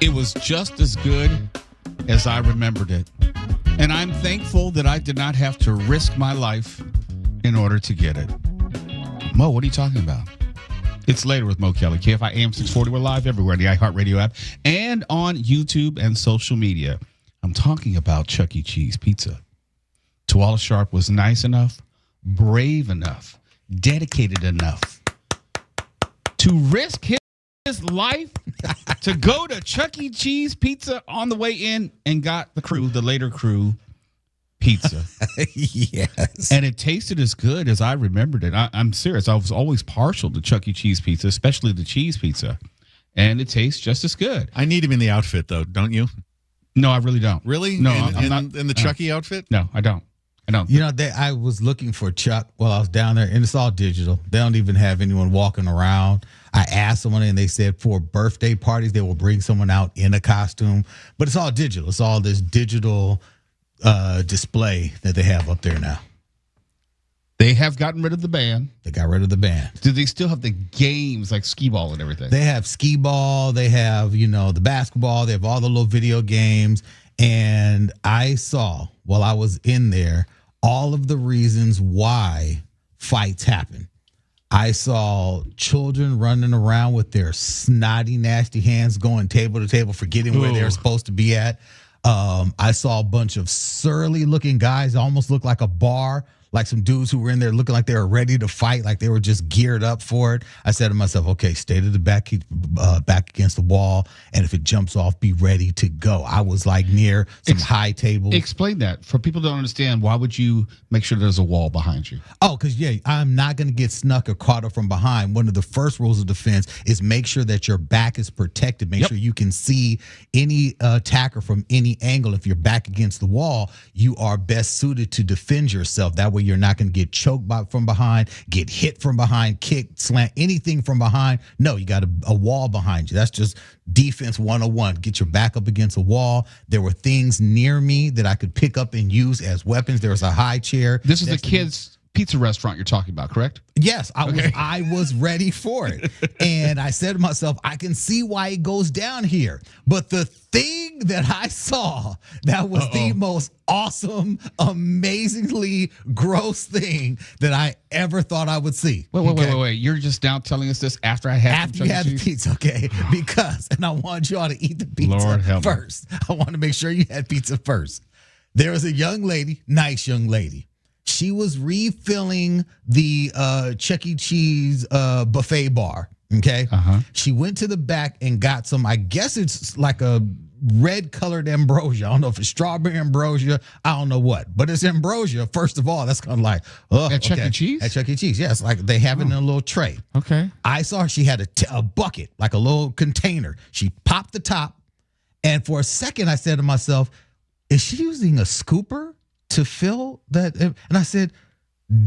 it was just as good as I remembered it. And I'm thankful that I did not have to risk my life in order to get it. Mo, what are you talking about? It's later with Mo Kelly. KFI AM 640. We're live everywhere on the iHeartRadio app and on YouTube and social media. I'm talking about Chuck E. Cheese pizza. Tawala Sharp was nice enough, brave enough, dedicated enough to risk his life to go to Chuck E. Cheese pizza on the way in and got the later crew pizza. Yes. And it tasted as good as I remembered it. I'm serious. I was always partial to Chuck E. Cheese pizza, especially the cheese pizza. And it tastes just as good. I need him in the outfit, though, don't you? No, I really don't. Really? No, I'm not. In the Chucky outfit? No, I don't. You know, I was looking for Chuck while I was down there, and it's all digital. They don't even have anyone walking around. I asked someone, and they said for birthday parties, they will bring someone out in a costume. But it's all digital. It's all this digital display that they have up there now. They have gotten rid of the band. They got rid of the band. Do they still have the games like skee ball and everything? They have skee ball. They have, the basketball. They have all the little video games. And I saw, while I was in there, all of the reasons why fights happen. I saw children running around with their snotty, nasty hands going table to table, forgetting where they're supposed to be at. I saw a bunch of surly-looking guys, almost looked like a bar, like some dudes who were in there looking like they were ready to fight, like they were just geared up for it. I said to myself, okay, stay to the back against the wall, and if it jumps off, be ready to go. I was like near some high tables. Explain that. For people who don't understand, why would you make sure there's a wall behind you? Oh, because, I'm not going to get snuck or caught up from behind. One of the first rules of defense is make sure that your back is protected. Make sure you can see any attacker from any angle. If you're back against the wall, you are best suited to defend yourself. That way you're not going to get choked from behind, get hit from behind, kicked, slant, anything from behind. No, you got a wall behind you. That's just defense 101. Get your back up against a wall. There were things near me that I could pick up and use as weapons. There was a high chair. This is the kids' pizza restaurant you're talking about, correct? Yes, I was ready for it. And I said to myself, I can see why it goes down here. But the thing that I saw that was the most awesome, amazingly gross thing that I ever thought I would see. Wait. You're just now telling us this after I had After you had the pizza, okay? Because, and I want y'all to eat the pizza first. I want to make sure you had pizza first. There was a young lady, nice young lady. She was refilling the Chuck E. Cheese buffet bar, okay? She went to the back and got some, I guess it's like a red-colored ambrosia. I don't know if it's strawberry ambrosia. I don't know what. But it's ambrosia, first of all. That's kind of like, at Chuck E. Cheese? At Chuck E. Cheese, yes. Like they have it in a little tray. Okay. I saw she had a bucket, like a little container. She popped the top. And for a second, I said to myself, is she using a scooper to fill that? And I said,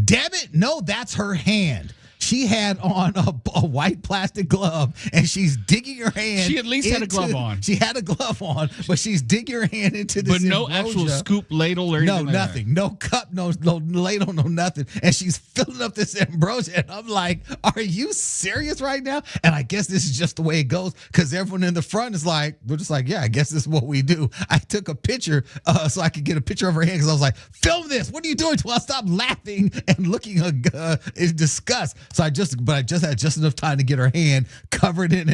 damn it, no, that's her hand. She had on a white plastic glove, and she's digging her hand. She at least had a glove on. She had a glove on, but she's digging her hand into this. But no actual scoop, ladle, or anything. No, nothing. No cup, no ladle, no nothing. And she's filling up this ambrosia, and I'm like, "Are you serious right now?" And I guess this is just the way it goes, because everyone in the front is like, "We're just like, yeah, I guess this is what we do." I took a picture so I could get a picture of her hand, because I was like, "Film this! What are you doing?" Till I stopped laughing and looking in disgust. So I just had just enough time to get her hand covered in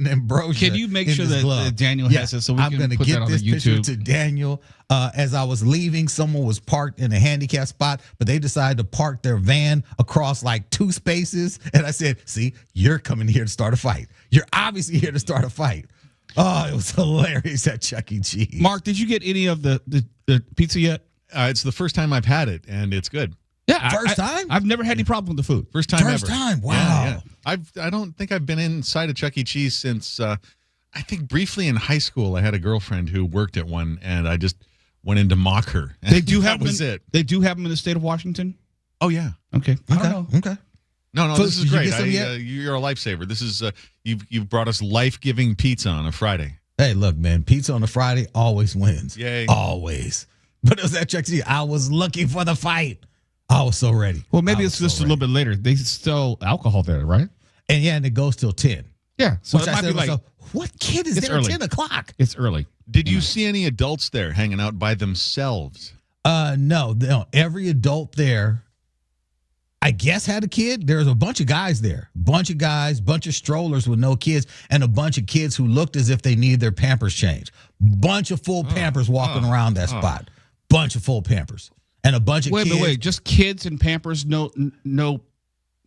ambrosia. Can you make sure that Daniel has it so we can put that on the YouTube? I'm going to get this picture to Daniel. As I was leaving, someone was parked in a handicap spot, but they decided to park their van across like 2 spaces. And I said, "See, you're coming here to start a fight. You're obviously here to start a fight." Oh, it was hilarious at Chuck E. Cheese. Mark, did you get any of the pizza yet? It's the first time I've had it, and it's good. Yeah, first time? I've never had any problem with the food. First time First ever. time, wow. Yeah. I don't think I've been inside a Chuck E. Cheese since, I think briefly in high school, I had a girlfriend who worked at one, and I just went in to mock her. They do have that was it. They do have them in the state of Washington? Oh, yeah. Okay. I don't know. Okay. No, So this is did you great. get some yet? You're a lifesaver. This is, you've brought us life-giving pizza on a Friday. Hey, look, man, pizza on a Friday always wins. Yay. Always. But it was at Chuck E. Cheese. I was looking for the fight. I was so ready. Well, maybe it's just a little bit later. They sell alcohol there, right? And it goes till 10. Yeah. So Which it I might said be to like myself, what kid is It's there early. at 10 o'clock? It's early. Did you see any adults there hanging out by themselves? No. Every adult there, I guess, had a kid. There's a bunch of guys there. Bunch of guys, bunch of strollers with no kids, and a bunch of kids who looked as if they need their Pampers changed. Bunch of full Pampers walking around that spot. Bunch of full Pampers. And a bunch of kids. Wait. Just kids and Pampers, no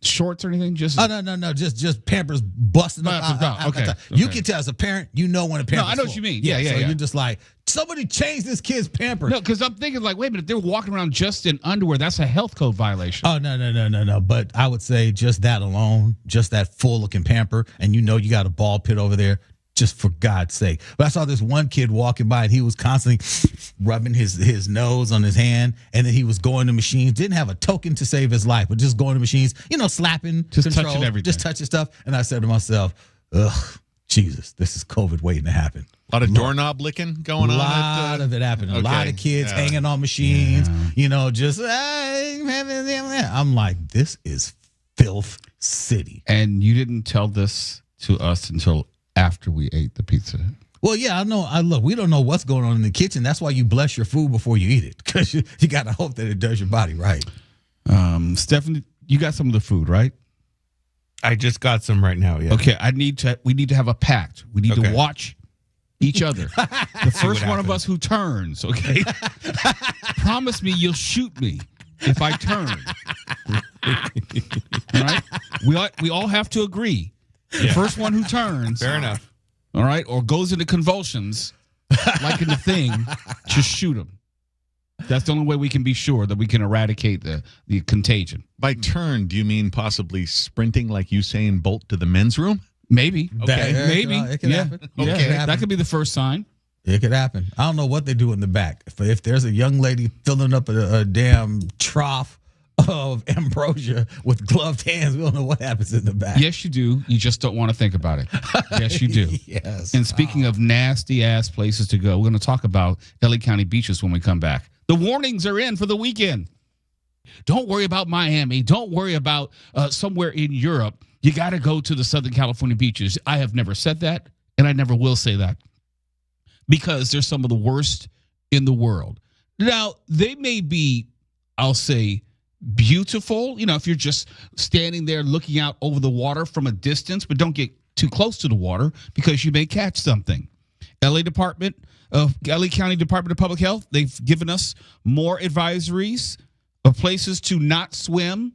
shorts or anything? Just no. Just Pampers busting up. Okay. You can tell as a parent, you know when a Pampers. I know what you mean. Yeah. So you're just like, somebody change this kid's Pampers. No, because I'm thinking like, wait a minute, they're walking around just in underwear. That's a health code violation. Oh, no. But I would say just that alone, just that full looking pamper, and you got a ball pit over there, just for God's sake. But I saw this one kid walking by and he was constantly rubbing his nose on his hand, and then he was going to machines, didn't have a token to save his life, but just going to machines, slapping, just touching everything. Just touching stuff. And I said to myself, ugh, Jesus, this is COVID waiting to happen. A lot of doorknob licking going on. A lot of it happening. Okay. A lot of kids hanging on machines, just, I'm like, this is filth city. And you didn't tell this to us until after we ate the pizza. Well, yeah, I know. Look, we don't know what's going on in the kitchen. That's why you bless your food before you eat it, because you got to hope that it does your body right. Stephanie, you got some of the food, right? I just got some right now. Yeah. Okay, we need to have a pact. We need to watch each other. The first one of us who turns, okay? Promise me you'll shoot me if I turn. All right? We all have to agree. The first one who turns. Fair enough. All right? Or goes into convulsions, like in the thing, just shoot him. That's the only way we can be sure that we can eradicate the contagion. By turn, do you mean possibly sprinting like Usain Bolt to the men's room? Maybe. Okay. Maybe. It could happen. Yeah. Okay. That could be the first sign. It could happen. I don't know what they do in the back. If there's a young lady filling up a damn trough of ambrosia with gloved hands, we don't know what happens in the back. Yes, you do. You just don't want to think about it. Yes, you do. Yes. And speaking of nasty ass places to go, we're going to talk about LA County beaches when we come back. The warnings are in for the weekend. Don't worry about Miami. Don't worry about somewhere in Europe. You got to go to the Southern California beaches. I have never said that, and I never will say that, because they're some of the worst in the world. Now, they may be, I'll say, beautiful, if you're just standing there looking out over the water from a distance, but don't get too close to the water because you may catch something. LA County Department of Public Health, they've given us more advisories of places to not swim,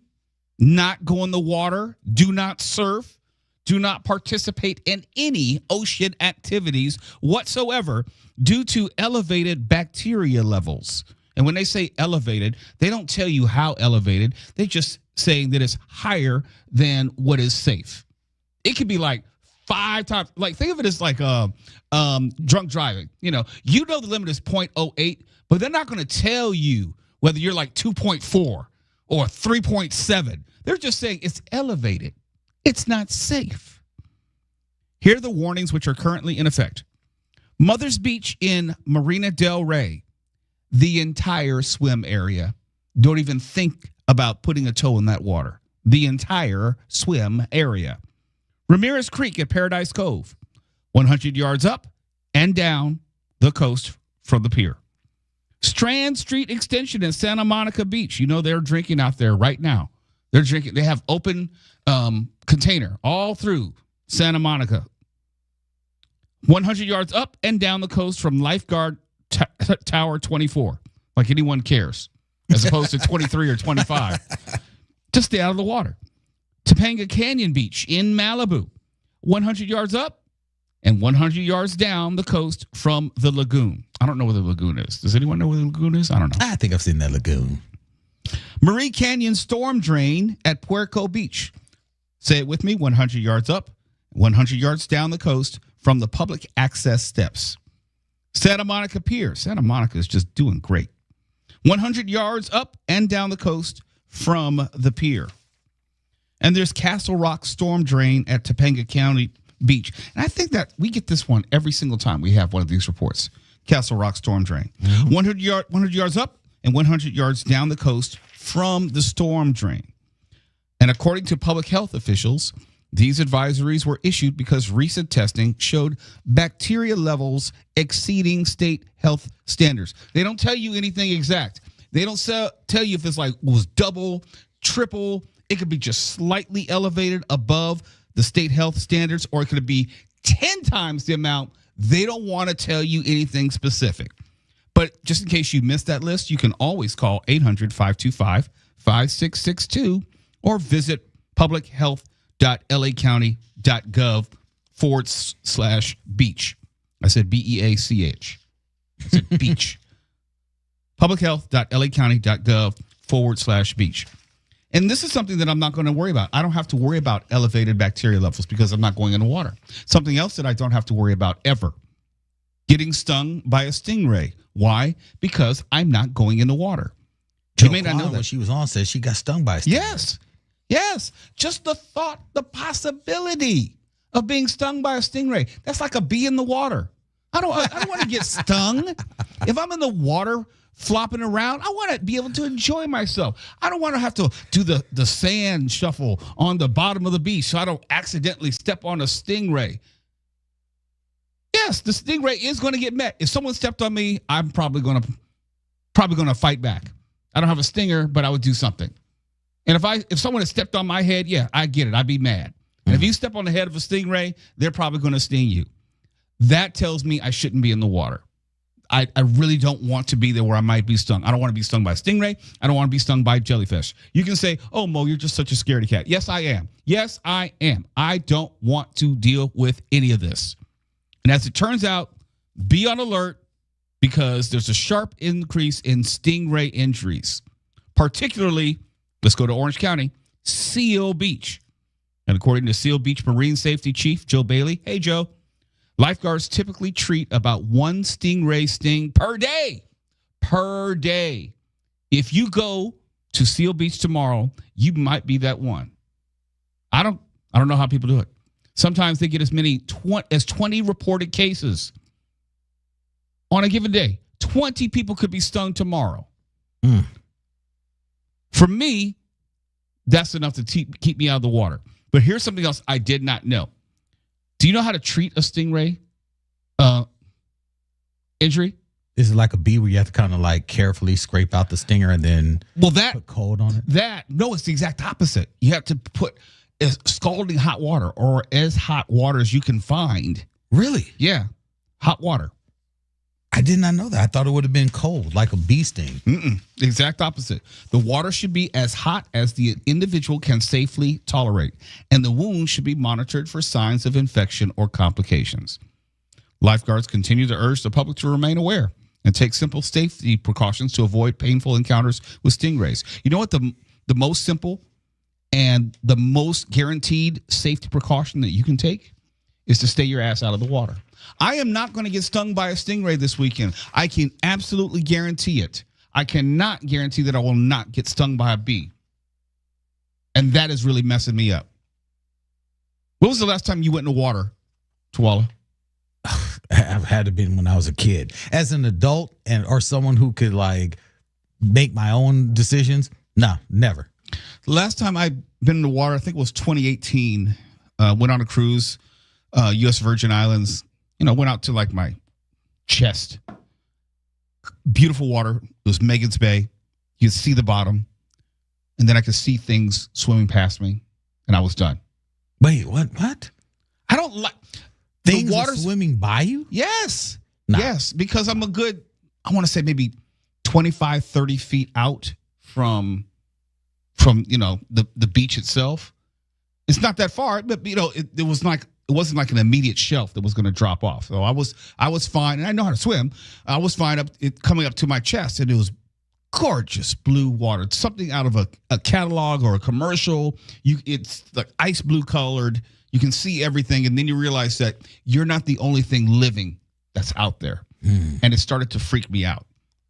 not go in the water, do not surf, do not participate in any ocean activities whatsoever due to elevated bacteria levels. And when they say elevated, they don't tell you how elevated. They're just saying that it's higher than what is safe. It could be like 5 times. Like, think of it as like drunk driving. The limit is 0.08, but they're not going to tell you whether you're like 2.4 or 3.7. They're just saying it's elevated. It's not safe. Here are the warnings which are currently in effect. Mother's Beach in Marina Del Rey, the entire swim area. Don't even think about putting a toe in that water. The entire swim area. Ramirez Creek at Paradise Cove, 100 yards up and down the coast from the pier. Strand Street Extension in Santa Monica Beach. They're drinking out there right now. They're drinking. They have open container all through Santa Monica. 100 yards up and down the coast from Lifeguard Tower 24. Like anyone cares, as opposed to 23 or 25. Just stay out of the water. Topanga Canyon Beach in Malibu. 100 yards up and 100 yards down the coast from the lagoon. I don't know where the lagoon is. Does anyone know where the lagoon is? I don't know. I think I've seen that lagoon. Marie Canyon Storm Drain at Puerco Beach. Say it with me. 100 yards up, 100 yards down the coast from the public access steps. Santa Monica Pier. Santa Monica is just doing great. 100 yards up and down the coast from the pier. And there's Castle Rock Storm Drain at Topanga County Beach. And I think that we get this one every single time we have one of these reports. Castle Rock Storm Drain. 100 yards up and 100 yards down the coast from the storm drain. And according to public health officials, These advisories were issued because recent testing showed bacteria levels exceeding state health standards. They don't tell you anything exact. They don't tell you if it's like was double, triple. It could be just slightly elevated above the state health standards, or it could be 10 times the amount. They don't want to tell you anything specific. But just in case you missed that list, you can always call 800-525-5662 or visit publichealth.lacounty.gov/beach. I said BEACH. I said beach. publichealth.lacounty.gov/beach. And this is something that I'm not going to worry about. I don't have to worry about elevated bacteria levels because I'm not going in the water. Something else that I don't have to worry about ever. Getting stung by a stingray. Why? Because I'm not going in the water. You may not know that. When she was on, said she got stung by a stingray. Yes. Just the thought, the possibility of being stung by a stingray. That's like a bee in the water. I don't want to get stung. If I'm in the water flopping around, I want to be able to enjoy myself. I don't want to have to do the sand shuffle on the bottom of the beach so I don't accidentally step on a stingray. Yes, the stingray is going to get met. If someone stepped on me, I'm probably going to fight back. I don't have a stinger, but I would do something. And if someone had stepped on my head, yeah, I get it. I'd be mad. And if you step on the head of a stingray, they're probably going to sting you. That tells me I shouldn't be in the water. I really don't want to be there where I might be stung. I don't want to be stung by a stingray. I don't want to be stung by jellyfish. You can say, oh, Mo, you're just such a scaredy cat. Yes, I am. Yes, I am. I don't want to deal with any of this. And as it turns out, be on alert because there's a sharp increase in stingray injuries, particularly, let's go to Orange County, Seal Beach. And according to Seal Beach Marine Safety Chief Joe Bailey, hey, Joe, lifeguards typically treat about one stingray sting per day. Per day. If you go to Seal Beach tomorrow, you might be that one. I don't know how people do it. Sometimes they get as many as 20 reported cases on a given day. 20 people could be stung tomorrow. For me, that's enough to keep me out of the water. But here's something else I did not know. Do you know how to treat a stingray injury? Is it like a bee where you have to kind of like carefully scrape out the stinger and then put cold on it? No, it's the exact opposite. You have to put scalding hot water or as hot water as you can find. Really? Yeah. Hot water. I did not know that. I thought it would have been cold, like a bee sting. Exact opposite. The water should be as hot as the individual can safely tolerate, and the wound should be monitored for signs of infection or complications. Lifeguards continue to urge the public to remain aware and take simple safety precautions to avoid painful encounters with stingrays. You know what the most simple and the most guaranteed safety precaution that you can take is to stay your ass out of the water. I am not going to get stung by a stingray this weekend. I can absolutely guarantee it. I cannot guarantee that I will not get stung by a bee. And that is really messing me up. When was the last time you went in the water, Twala? I've had to be when I was a kid. As an adult or someone who could like make my own decisions, no, never. The last time I've been in the water, I think it was 2018. Went on a cruise, U.S. Virgin Islands. Went out to like my chest. Beautiful water. It was Megan's Bay. You could see the bottom. And then I could see things swimming past me. And I was done. Wait, what? I don't like... Things the water swimming by you? Yes. Nah. Yes, because I'm a good, I want to say maybe 25, 30 feet out from the beach itself. It's not that far, but it wasn't like an immediate shelf that was going to drop off. So I was fine, and I know how to swim. I was fine coming up to my chest, and it was gorgeous blue water. It's something out of a catalog or a commercial. It's like ice blue colored. You can see everything, and then you realize that you're not the only thing living that's out there. And it started to freak me out.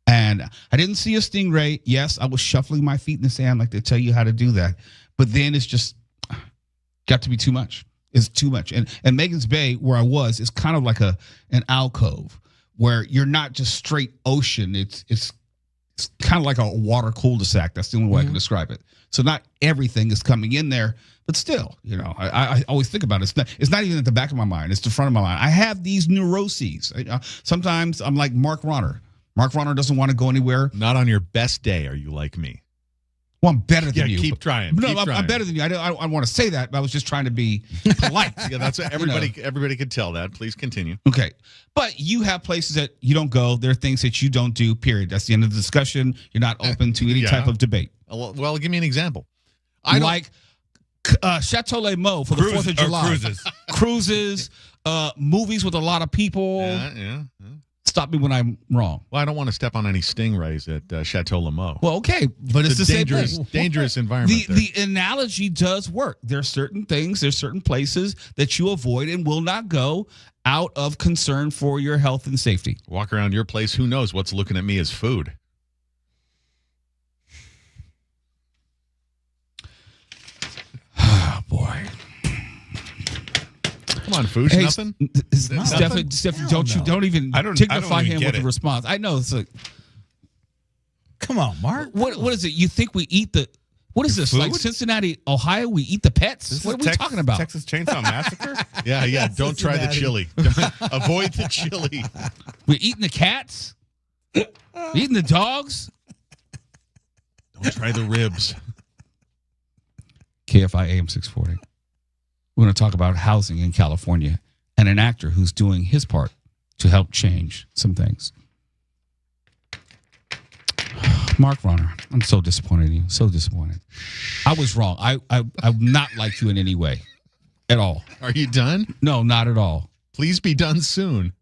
And I didn't see a stingray. Yes, I was shuffling my feet in the sand like they tell you how to do that. But then it's just got to be too much. It's too much. And Megan's Bay, where I was, is kind of like an alcove where you're not just straight ocean. It's kind of like a water cul-de-sac. That's the only way I can describe it. So not everything is coming in there, but still, I always think about it. It's not even at the back of my mind. It's the front of my mind. I have these neuroses. Sometimes I'm like Mark Rahner. Mark Rahner doesn't want to go anywhere. Not on your best day are you like me. Well, I'm better than you. Keep trying. No, I'm better than you. I don't want to say that, but I was just trying to be polite. Yeah, that's what everybody could tell that. Please continue. Okay. But you have places that you don't go. There are things that you don't do, period. That's the end of the discussion. You're not open to any type of debate. Well, give me an example. I like Chateau Le Mo for the 4th of July. Cruises, movies with a lot of people. Yeah. Stop me when I'm wrong. Well, I don't want to step on any stingrays at Chateau Le Mo. Well, okay, but it's the same thing. Dangerous environment. The analogy does work. There are certain things, there's certain places that you avoid and will not go out of concern for your health and safety. Walk around your place, who knows what's looking at me as food. Oh, boy. Come on, Foosh, nothing? Steph, don't even dignify him with a response. I know. It's like, come on, Mark. What is it? You think we eat the... What is this? Food? Like Cincinnati, Ohio, we eat the pets? What are we talking about? Texas Chainsaw Massacre? Yeah. Don't try the chili. Avoid the chili. We're eating the cats? We're eating the dogs? Don't try the ribs. KFI AM 640. We're going to talk about housing in California and an actor who's doing his part to help change some things. Mark Rahner, I'm so disappointed in you. So disappointed. I was wrong. I'm not like you in any way at all. Are you done? No, not at all. Please be done soon.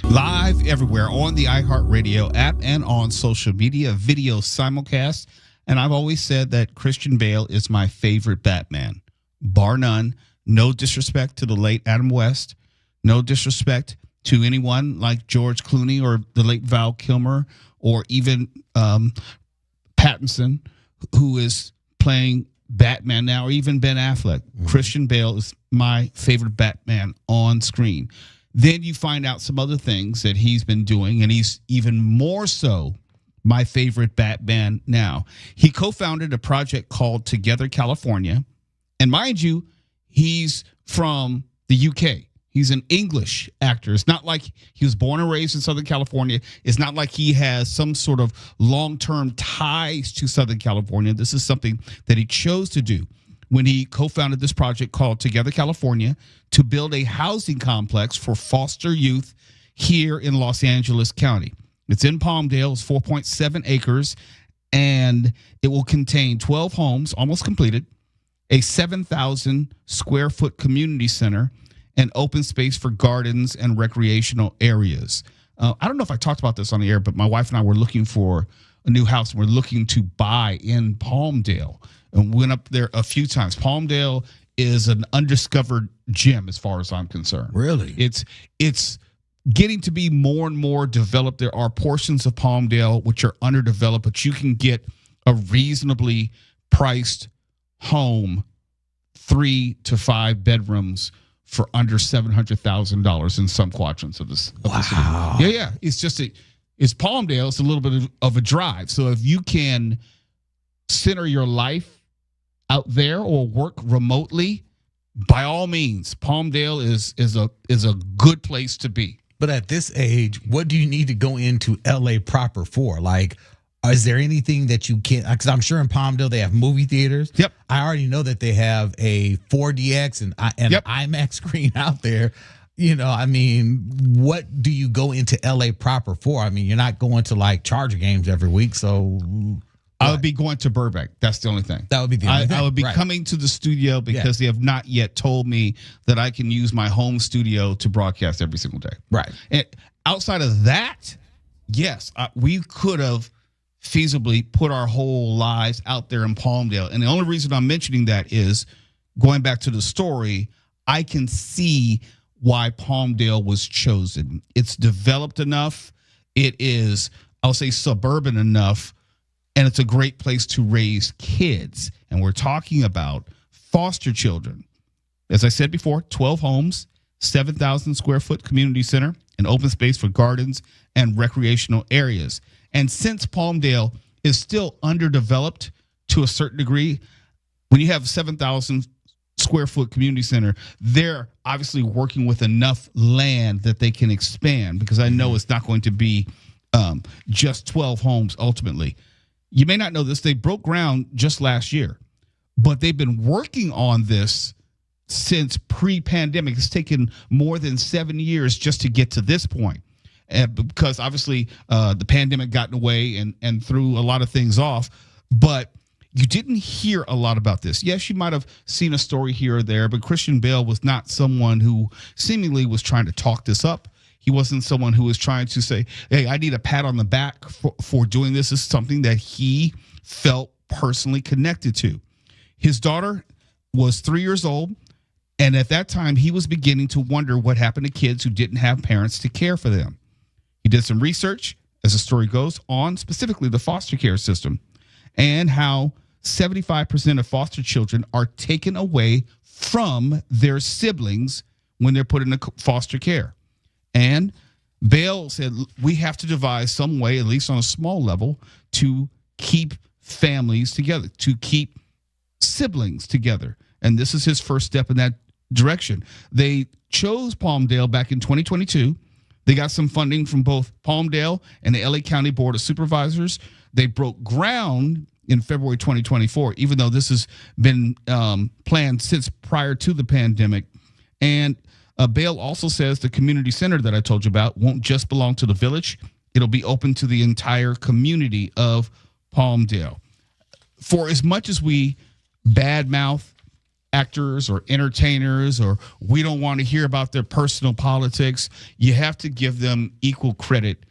Live everywhere on the iHeartRadio app and on social media, video simulcast. And I've always said that Christian Bale is my favorite Batman, bar none. No disrespect to the late Adam West. No disrespect to anyone like George Clooney or the late Val Kilmer or even Pattinson, who is playing Batman now, or even Ben Affleck. Mm-hmm. Christian Bale is my favorite Batman on screen. Then you find out some other things that he's been doing, and he's even more so my favorite Batman now. He co-founded a project called Together California. And mind you, he's from the UK. He's an English actor. It's not like he was born and raised in Southern California. It's not like he has some sort of long-term ties to Southern California. This is something that he chose to do when he co-founded this project called Together California to build a housing complex for foster youth here in Los Angeles County. It's in Palmdale. It's 4.7 acres, and it will contain 12 homes, almost completed, a 7,000 square foot community center, and open space for gardens and recreational areas. I don't know if I talked about this on the air, but my wife and I were looking for a new house. We're looking to buy in Palmdale, and went up there a few times. Palmdale is an undiscovered gem as far as I'm concerned. Really? It's getting to be more and more developed. There are portions of Palmdale which are underdeveloped, but you can get a reasonably priced home, 3 to 5 bedrooms, for under $700,000 in some quadrants of this. Wow. Yeah. It's Palmdale. It's a little bit of a drive. So if you can center your life out there or work remotely, by all means, Palmdale is a good place to be. But at this age, what do you need to go into LA proper for? Like, is there anything that you can't? Because I'm sure in Palmdale they have movie theaters. Yep. I already know that they have a 4DX and IMAX screen out there. What do you go into LA proper for? I mean, you're not going to like Charger games every week, so I would be going to Burbank. That's the only thing. That would be the only thing. I would be coming to the studio because they have not yet told me that I can use my home studio to broadcast every single day. Right. And outside of that, yes, we could have feasibly put our whole lives out there in Palmdale. And the only reason I'm mentioning that is, going back to the story, I can see why Palmdale was chosen. It's developed enough. It is, I'll say, suburban enough. And it's a great place to raise kids. And we're talking about foster children. As I said before, 12 homes, 7,000 square foot community center, an open space for gardens and recreational areas. And since Palmdale is still underdeveloped to a certain degree. When you have 7,000 square foot community center, they're obviously working with enough land that they can expand, because I know it's not going to be just 12 homes ultimately. You may not know this. They broke ground just last year, but they've been working on this since pre-pandemic. It's taken more than 7 years just to get to this point. Because obviously the pandemic got in the way and threw a lot of things off. But you didn't hear a lot about this. Yes, you might have seen a story here or there, but Christian Bale was not someone who seemingly was trying to talk this up. He wasn't someone who was trying to say, hey, I need a pat on the back for doing this. This is something that he felt personally connected to. His daughter was 3 years old, and at that time, he was beginning to wonder what happened to kids who didn't have parents to care for them. He did some research, as the story goes, on specifically the foster care system and how 75% of foster children are taken away from their siblings when they're put into foster care. And Bale said, we have to devise some way, at least on a small level, to keep families together, to keep siblings together. And this is his first step in that direction. They chose Palmdale back in 2022. They got some funding from both Palmdale and the LA County Board of Supervisors. They broke ground in February 2024, even though this has been planned since prior to the pandemic. And Bale also says the community center that I told you about won't just belong to the village. It'll be open to the entire community of Palmdale. For as much as we badmouth actors or entertainers, or we don't want to hear about their personal politics, you have to give them equal credit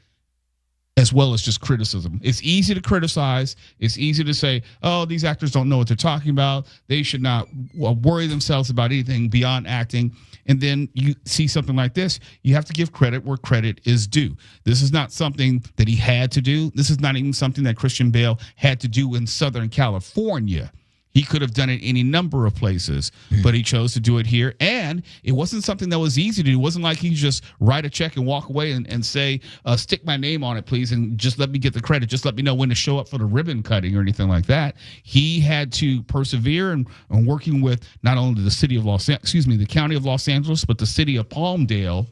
as well as just criticism. It's easy to criticize. It's easy to say, oh, these actors don't know what they're talking about. They should not worry themselves about anything beyond acting. And then you see something like this, you have to give credit where credit is due. This is not something that he had to do. This is not even something that Christian Bale had to do in Southern California. He could have done it any number of places, but he chose to do it here. And it wasn't something that was easy to do. It wasn't like he just write a check and walk away and say, stick my name on it, please, and just let me get the credit. Just let me know when to show up for the ribbon cutting or anything like that. He had to persevere and working with not only the the county of Los Angeles, but the city of Palmdale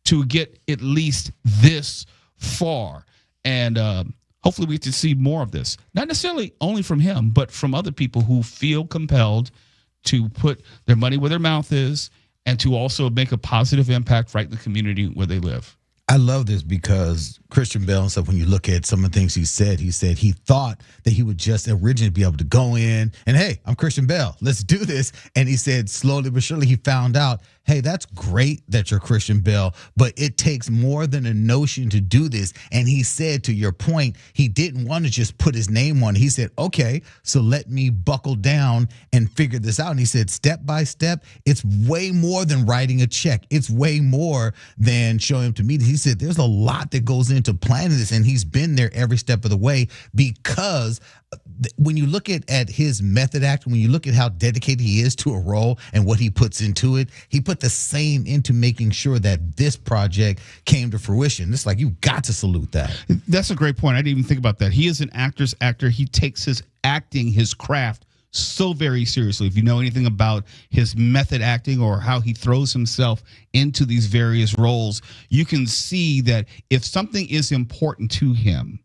to get at least this far. And hopefully we get to see more of this. Not necessarily only from him, but from other people who feel compelled to put their money where their mouth is and to also make a positive impact right in the community where they live. I love this because Christian Bale and stuff, when you look at some of the things he said he thought that he would just originally be able to go in and, hey, I'm Christian Bale, let's do this. And he said slowly but surely he found out, hey, that's great that you're Christian Bale, but it takes more than a notion to do this. And he said, to your point, he didn't want to just put his name on it. He said, okay, so let me buckle down and figure this out. And he said, step by step, it's way more than writing a check. It's way more than showing up to meetings. He said, there's a lot that goes into planning this. And he's been there every step of the way, because when you look at his method acting, when you look at how dedicated he is to a role and what he puts into it, he put the same into making sure that this project came to fruition. It's like, you've got to salute that. That's a great point. I didn't even think about that. He is an actor's actor. He takes his acting, his craft, so very seriously. If you know anything about his method acting or how he throws himself into these various roles, you can see that if something is important to him,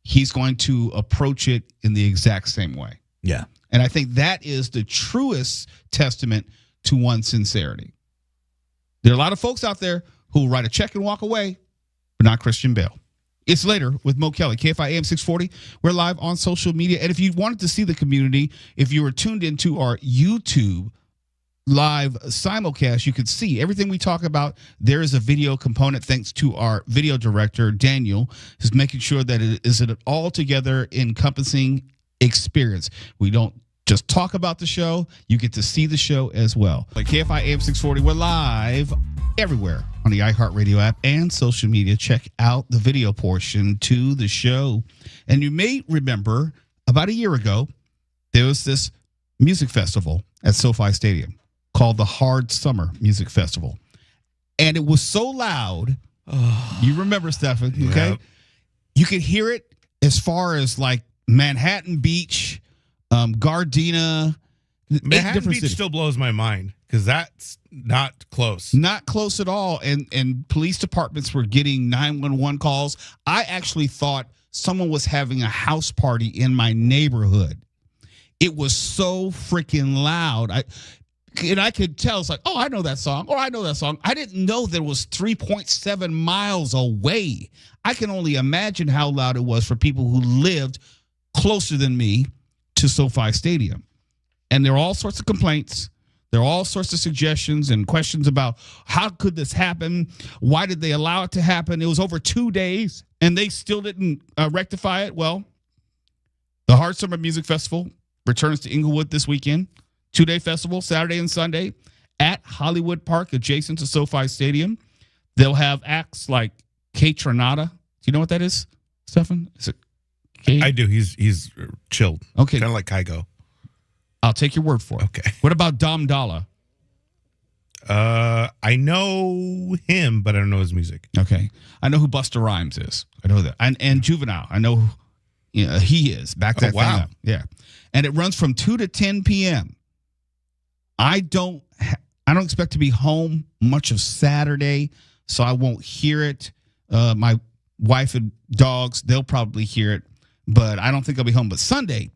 he's going to approach it in the exact same way. Yeah. And I think that is the truest testament to one's sincerity. There are a lot of folks out there who write a check and walk away, but not Christian Bale. It's Later with Mo Kelly, KFI AM 640. We're live on social media. And if you wanted to see the community, if you were tuned into our YouTube live simulcast, you could see everything we talk about. There is a video component thanks to our video director, Daniel, who's making sure that it is an altogether encompassing experience. We don't just talk about the show. You get to see the show as well. Like KFI AM 640, we're live everywhere on the iHeartRadio app and social media. Check out the video portion to the show. And you may remember about a year ago, there was this music festival at SoFi Stadium called the Hard Summer Music Festival. And it was so loud. You remember, Stephen, okay? Yep. You could hear it as far as like Manhattan Beach Gardena. 8 Manhattan different Beach cities. still blows my mind because that's not close. Not close at all. And police departments were getting 911 calls. I actually thought someone was having a house party in my neighborhood. It was so freaking loud. I could tell. It's like, oh, I know that song. Or I know that song. I didn't know that it was 3.7 miles away. I can only imagine how loud it was for people who lived closer than me to SoFi Stadium. And there are all sorts of complaints. There are all sorts of suggestions and questions about how could this happen? Why did they allow it to happen? It was over 2 days, and they still didn't rectify it. Well, the Hard Summer Music Festival returns to Inglewood this weekend. 2-day festival, Saturday and Sunday, at Hollywood Park, adjacent to SoFi Stadium. They'll have acts like Kate Tronada. Do you know what that is, Stefan? Is it Kate? I do. He's chilled. Okay. Kind of like Kygo. I'll take your word for it. Okay. What about Dom Dalla? I know him, but I don't know his music. Okay. I know who Busta Rhymes is. I know that. And Juvenile. I know who he is. Back that thing up. Yeah. And it runs from 2 to 10 p.m. I don't expect to be home much of Saturday, so I won't hear it. My wife and dogs, they'll probably hear it, but I don't think I'll be home. But Sunday,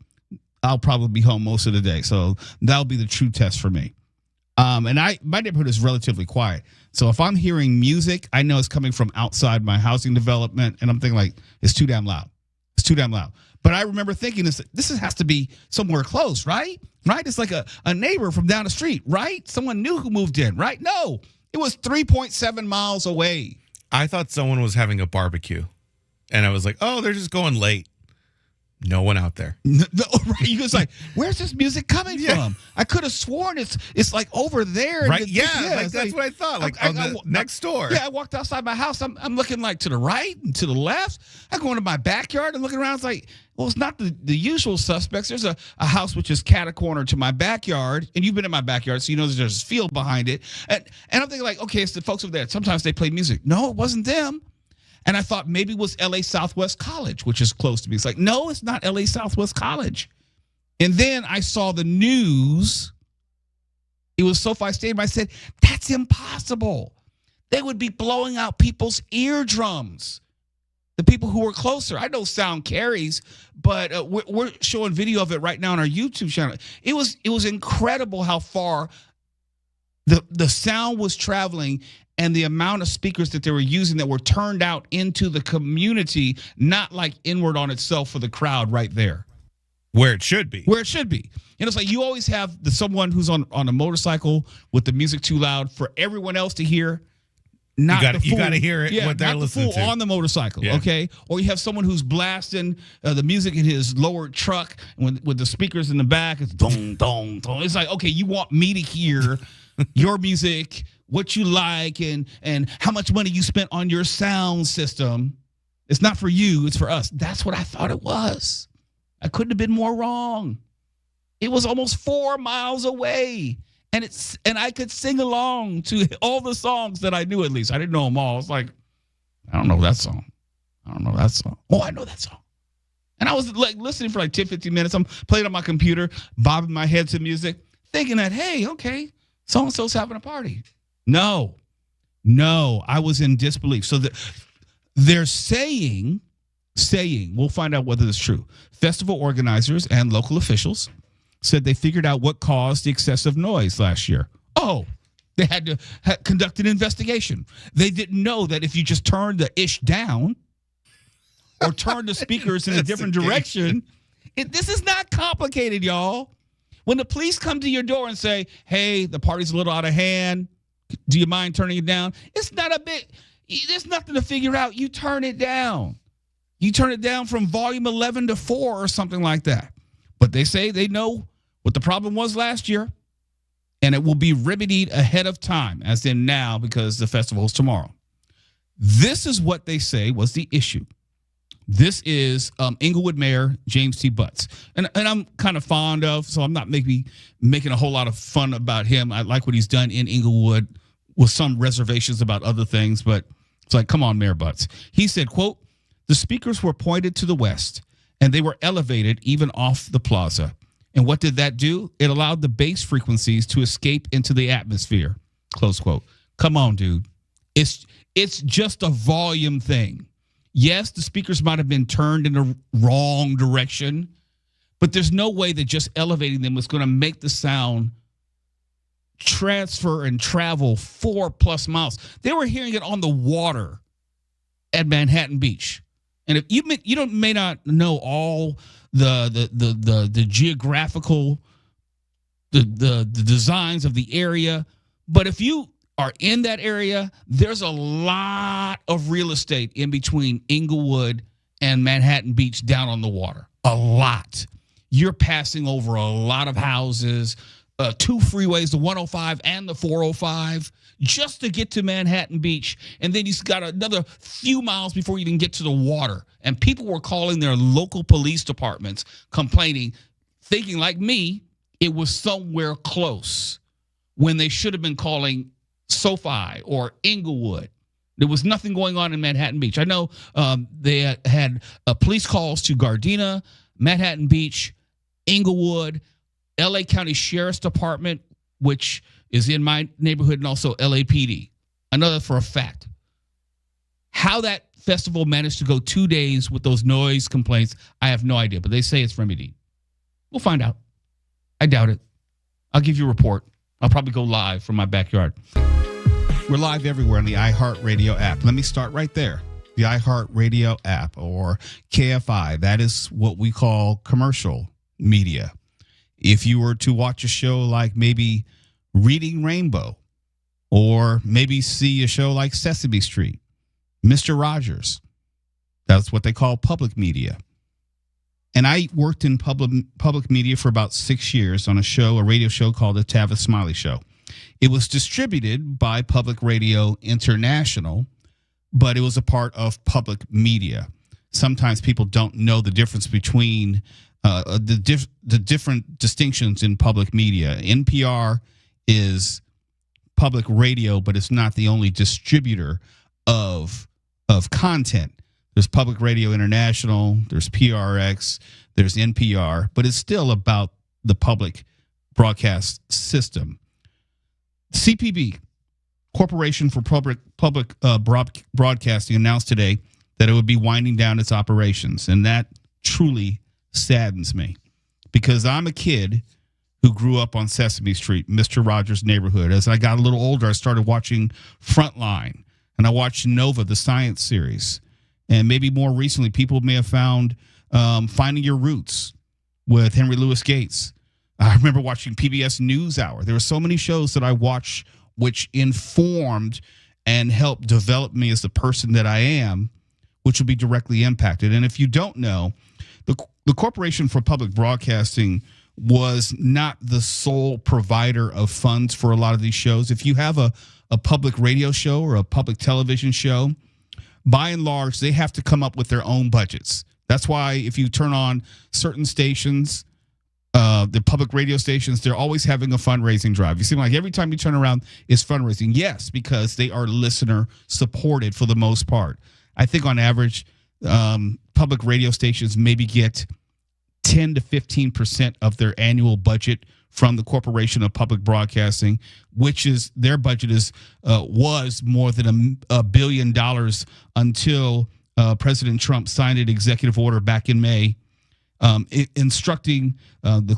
I'll probably be home most of the day, so that'll be the true test for me. And my neighborhood is relatively quiet, so if I'm hearing music, I know it's coming from outside my housing development, and I'm thinking like it's too damn loud. It's too damn loud. But I remember thinking this has to be somewhere close, right? Right? It's like a neighbor from down the street, right? Someone new who moved in, right? No, it was 3.7 miles away. I thought someone was having a barbecue, and I was like, oh, they're just going late. No one out there. No, right? You was like, where's this music coming from? I could have sworn it's like over there. Right? That's what I thought. Like on the next door. Yeah, I walked outside my house. I'm looking like to the right and to the left. I go into my backyard and looking around. It's like, well, it's not the usual suspects. There's a house which is cat-a-corner to my backyard, and you've been in my backyard, so you know there's a field behind it. And I'm thinking like, okay, it's the folks over there. Sometimes they play music. No, it wasn't them. And I thought maybe it was LA Southwest College, which is close to me. It's like, no, it's not LA Southwest College. And then I saw the news. It was SoFi Stadium. I said, that's impossible. They would be blowing out people's eardrums. The people who were closer. I know sound carries, but we're showing video of it right now on our YouTube channel. It was incredible how far the sound was traveling and the amount of speakers that they were using that were turned out into the community, not like inward on itself for the crowd right there. Where it should be. Where it should be. And it's like you always have someone who's on a motorcycle with the music too loud for everyone else to hear. You got to hear it. What they're not listening the fool to on the motorcycle, yeah. Okay? Or you have someone who's blasting the music in his lowered truck with the speakers in the back. It's dong, dong, dong. It's like, okay, you want me to hear your music, what you like, and how much money you spent on your sound system. It's not for you, it's for us. That's what I thought it was. I couldn't have been more wrong. It was almost 4 miles away. And I could sing along to all the songs that I knew, at least. I didn't know them all. It's like, I don't know that song. I don't know that song. Oh, I know that song. And I was like listening for like 10, 15 minutes. I'm playing on my computer, bobbing my head to music, thinking that, hey, okay, so-and-so's having a party. No, I was in disbelief. So they're saying, we'll find out whether it's true. Festival organizers and local officials said they figured out what caused the excessive noise last year. Oh, they had to conduct an investigation. They didn't know that if you just turned the ish down or turned the speakers in a different direction, this is not complicated, y'all. When the police come to your door and say, hey, the party's a little out of hand, do you mind turning it down? It's not there's nothing to figure out. You turn it down. You turn it down from volume 11 to 4 or something like that. But they say they know what the problem was last year, and it will be remedied ahead of time, as in now, because the festival is tomorrow. This is what they say was the issue. This is Inglewood Mayor James T. Butts. And I'm kind of fond of, so I'm not maybe making a whole lot of fun about him. I like what he's done in Inglewood with some reservations about other things, but it's like, come on, Mayor Butts. He said, quote, the speakers were pointed to the west, and they were elevated even off the plaza. And what did that do? It allowed the bass frequencies to escape into the atmosphere. Close quote. Come on, dude. It's just a volume thing. Yes, the speakers might have been turned in the wrong direction, but there's no way that just elevating them was going to make the sound transfer and travel 4+ miles. They were hearing it on the water at Manhattan Beach. And if you may not know all the geographical the designs of the area, but if you are in that area, there's a lot of real estate in between Inglewood and Manhattan Beach down on the water. A lot. You're passing over a lot of houses, 2 freeways, the 105 and the 405, just to get to Manhattan Beach. And then you've got another few miles before you even get to the water. And people were calling their local police departments, complaining, thinking like me, it was somewhere close when they should have been calling SoFi or Inglewood. There was nothing going on in Manhattan Beach. I know they had police calls to Gardena, Manhattan Beach, Inglewood, LA County Sheriff's Department, which is in my neighborhood, and also LAPD. I know that for a fact. How that festival managed to go 2 days with those noise complaints, I have no idea, but they say it's remedied. We'll find out. I doubt it. I'll give you a report. I'll probably go live from my backyard. We're live everywhere on the iHeartRadio app. Let me start right there. The iHeartRadio app, or KFI, that is what we call commercial media. If you were to watch a show like maybe Reading Rainbow, or maybe see a show like Sesame Street, Mr. Rogers, that's what they call public media. And I worked in public media for about 6 years on a radio show called The Tavis Smiley Show. It was distributed by Public Radio International, but it was a part of public media. Sometimes people don't know the difference between the different distinctions in public media. NPR is public radio, but it's not the only distributor of content. There's Public Radio International, there's PRX, there's NPR, but it's still about the public broadcast system. CPB, Corporation for Public Broadcasting, announced today that it would be winding down its operations, and that truly saddens me, because I'm a kid who grew up on Sesame Street, Mr. Rogers' Neighborhood. As I got a little older, I started watching Frontline, and I watched Nova, the science series. And maybe more recently, people may have found Finding Your Roots with Henry Louis Gates. I remember watching PBS NewsHour. There were so many shows that I watched which informed and helped develop me as the person that I am, which will be directly impacted. And if you don't know, the Corporation for Public Broadcasting was not the sole provider of funds for a lot of these shows. If you have a public radio show or a public television show, by and large, they have to come up with their own budgets. That's why if you turn on certain stations, the public radio stations, they're always having a fundraising drive. You seem like every time you turn around, it's fundraising. Yes, because they are listener supported for the most part. I think on average, public radio stations maybe get 10 to 15% of their annual budget from the Corporation of Public Broadcasting, which is their budget was more than $1 billion until President Trump signed an executive order back in May, instructing the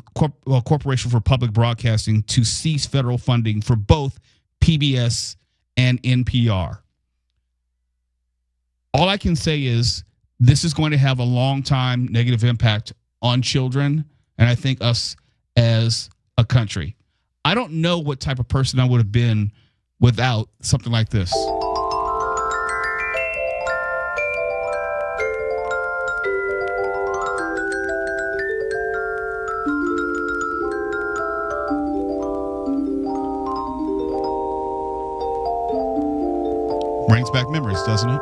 Corporation for Public Broadcasting to cease federal funding for both PBS and NPR. All I can say is this is going to have a long-time negative impact on children, and I think us as a country. I don't know what type of person I would have been without something like this. Brings back memories, doesn't it?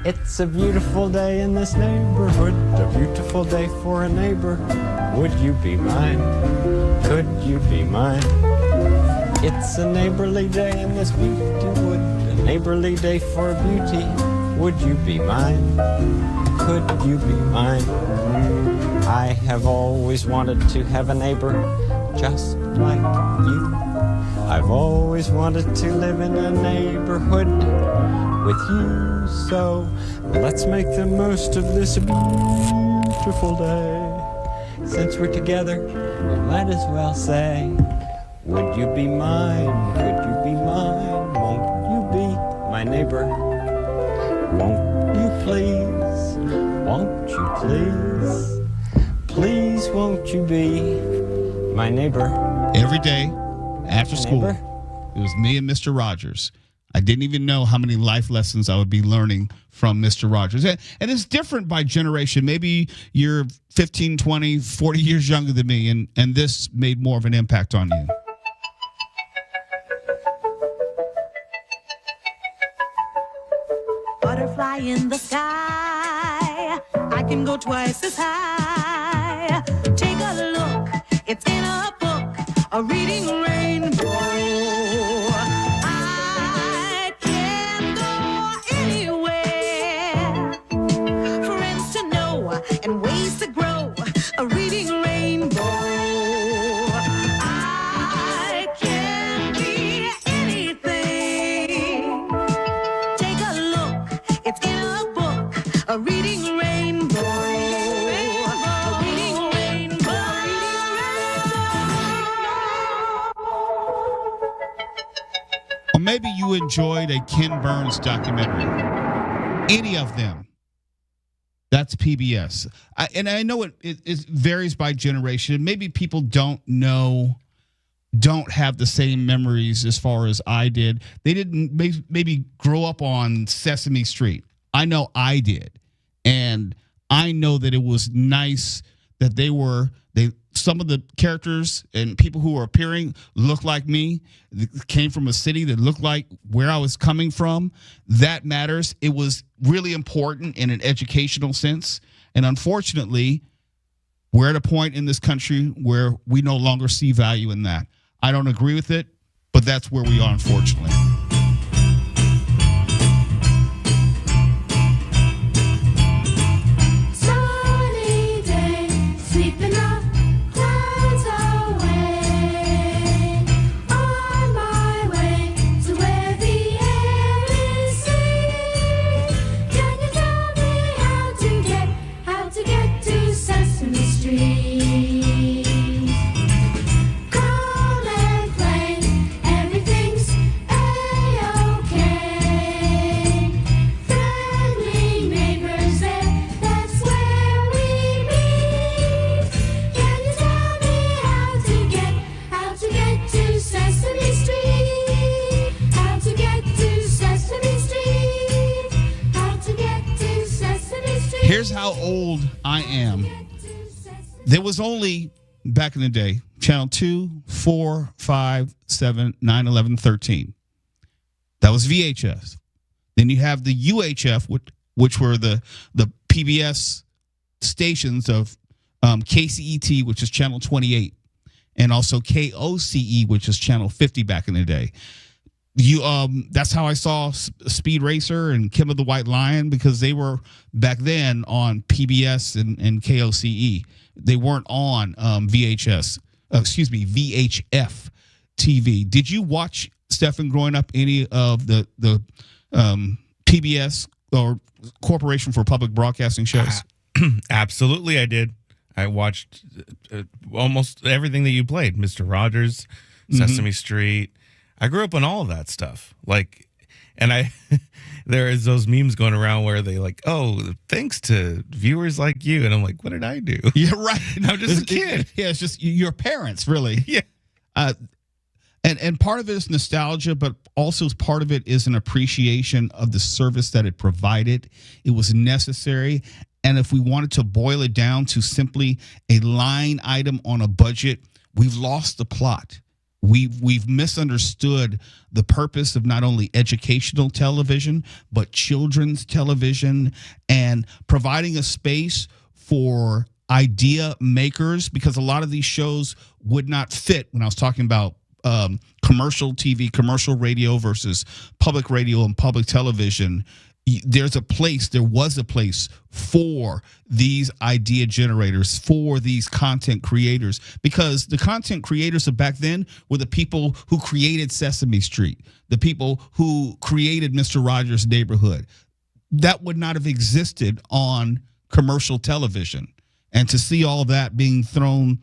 It's a beautiful day in this neighborhood, a beautiful day for a neighbor. Would you be mine? Could you be mine? It's a neighborly day in this beauty wood, a neighborly day for beauty. Would you be mine? Could you be mine? I have always wanted to have a neighbor just like you. I've always wanted to live in a neighborhood with you. So let's make the most of this beautiful day. Since we're together, we might as well say, would you be mine? Could you be mine? Won't you be my neighbor? Won't you please? Won't you please? Please won't you be my neighbor? Every day after school, neighbor? it was me and Mr. Rogers. I didn't even know how many life lessons I would be learning from Mr. Rogers. And it's different by generation. Maybe you're 15, 20, 40 years younger than me, and this made more of an impact on you. Butterfly in the sky, I can go twice as high. Take a look, it's in a book, a reading rainbow. I can go anywhere, friends to know and ways to grow, a reading rainbow. I can be anything. Take a look, it's in a book, a reading rainbow. A reading rainbow. Or maybe you enjoyed a Ken Burns documentary. Any of them. That's PBS. I know it varies by generation. Maybe people don't have the same memories as far as I did. They didn't maybe grow up on Sesame Street. I know I did. And I know that it was nice that some of the characters and people who were appearing looked like me, came from a city that looked like where I was coming from. That matters. It was really important in an educational sense. And unfortunately, we're at a point in this country where we no longer see value in that. I don't agree with it, but that's where we are, unfortunately. Sunny day, sweeping the clouds away. On my way to where the air is sweet. Can you tell me how to get to Sesame Street? Come and play, everything's A-OK. Friendly neighbors there, that's where we meet. Can you tell me how to get to Sesame Street? How to get to Sesame Street? How to get to Sesame Street? Here's how old I am. There was only, back in the day, channel 2, 4, 5, 7, 9, 11, 13. That was VHS. Then you have the UHF, which were the PBS stations of KCET, which is channel 28, and also KOCE, which is channel 50 back in the day. That's how I saw Speed Racer and Kim of the White Lion, because they were back then on PBS and KOCE. They weren't on VHF TV. Did you watch, Stefan, growing up, any of the PBS or Corporation for Public Broadcasting shows? Absolutely, I did. I watched almost everything that you played. Mr. Rogers, Sesame Street. I grew up on all of that stuff. And there is those memes going around where they like, oh, thanks to viewers like you. And I'm like, what did I do? Yeah, right. I'm just a kid. Yeah, it's just your parents, really. Yeah. And part of it is nostalgia, but also part of it is an appreciation of the service that it provided. It was necessary. And if we wanted to boil it down to simply a line item on a budget, we've lost the plot. We've misunderstood the purpose of not only educational television, but children's television, and providing a space for idea makers, because a lot of these shows would not fit when I was talking about commercial TV, commercial radio versus public radio and public television. There was a place for these idea generators, for these content creators, because the content creators of back then were the people who created Sesame Street, the people who created Mr. Rogers' Neighborhood. That would not have existed on commercial television. And to see all that being thrown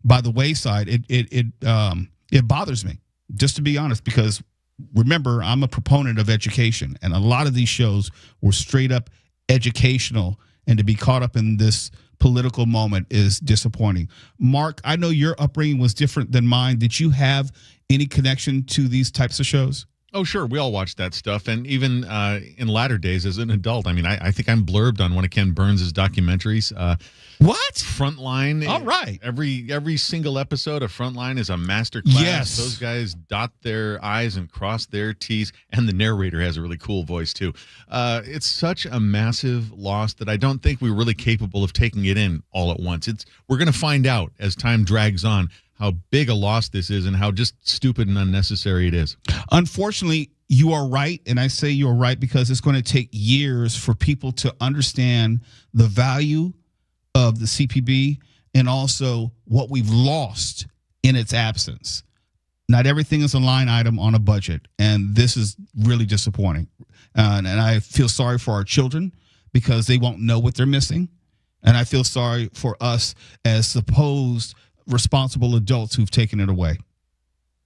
by the wayside, it bothers me, just to be honest, because remember, I'm a proponent of education, and a lot of these shows were straight up educational, and to be caught up in this political moment is disappointing. Mark, I know your upbringing was different than mine. Did you have any connection to these types of shows? Oh, sure. We all watch that stuff. And even in latter days as an adult, I mean, I think I'm blurbed on one of Ken Burns' documentaries. What? Frontline. All right. Every single episode of Frontline is a master class. Yes. Those guys dot their I's and cross their T's. And the narrator has a really cool voice, too. It's such a massive loss that I don't think we're really capable of taking it in all at once. We're going to find out as time drags on how big a loss this is and how just stupid and unnecessary it is. Unfortunately, you are right, and I say you're right because it's going to take years for people to understand the value of the CPB and also what we've lost in its absence. Not everything is a line item on a budget, and this is really disappointing. And I feel sorry for our children because they won't know what they're missing, and I feel sorry for us as supposed responsible adults who've taken it away.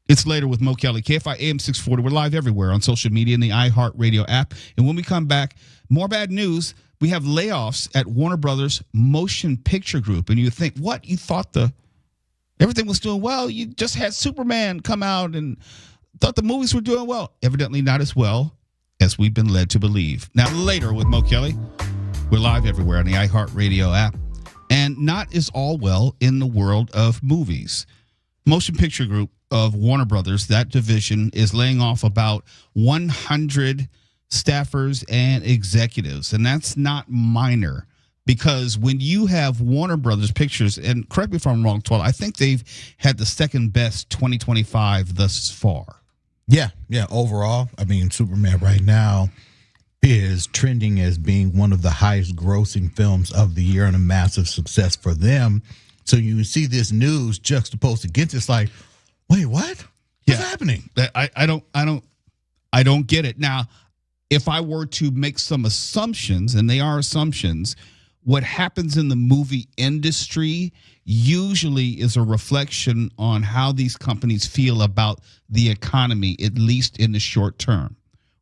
It's Later with Mo Kelly, KFI AM 640. We're live everywhere on social media and the iHeartRadio app. And when we come back, more bad news. We have layoffs at Warner Brothers Motion Picture Group. And you think, what? You thought everything was doing well? You just had Superman come out and thought the movies were doing well. Evidently not as well as we've been led to believe. Now, Later with Mo Kelly. We're live everywhere on the iHeartRadio app. And not is all well in the world of movies. Motion Picture Group of Warner Brothers, that division, is laying off about 100 staffers and executives. And that's not minor, because when you have Warner Brothers Pictures, and correct me if I'm wrong, 12, I think they've had the second best 2025 thus far. Yeah. Overall, I mean, Superman right now is trending as being one of the highest grossing films of the year and a massive success for them. So you see this news juxtaposed against it's like, wait, what? What's happening? I don't get it. Now, if I were to make some assumptions, and they are assumptions, what happens in the movie industry usually is a reflection on how these companies feel about the economy, at least in the short term.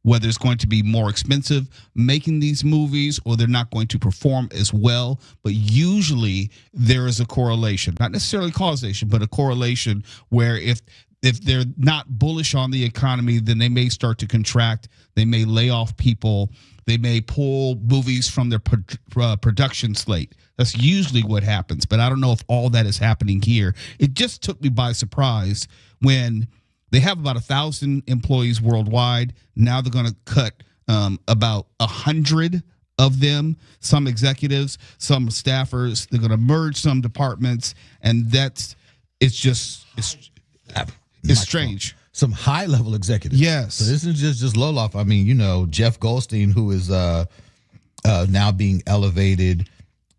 Whether it's going to be more expensive making these movies or they're not going to perform as well. But usually there is a correlation, not necessarily causation, but a correlation where if they're not bullish on the economy, then they may start to contract. They may lay off people. They may pull movies from their production slate. That's usually what happens. But I don't know if all that is happening here. It just took me by surprise when they have about 1,000 employees worldwide. Now they're going to cut about 100 of them, some executives, some staffers. They're going to merge some departments, and it's strange. Some high-level executives. Yes. So this is just low-off. I mean, Jeff Goldstein, who is now being elevated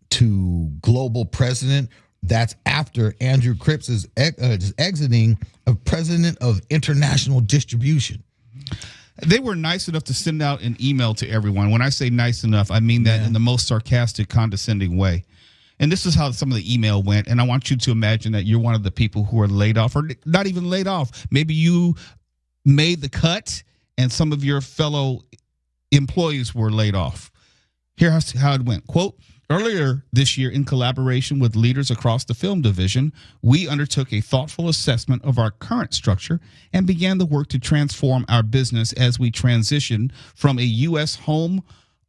to global president. That's after Andrew Cripps is exiting as president of international distribution. They were nice enough to send out an email to everyone. When I say nice enough, I mean that in the most sarcastic, condescending way. And this is how some of the email went. And I want you to imagine that you're one of the people who are laid off, or not even laid off. Maybe you made the cut and some of your fellow employees were laid off. Here's how it went. Quote, earlier this year, in collaboration with leaders across the film division, we undertook a thoughtful assessment of our current structure and began the work to transform our business as we transition from a U.S. home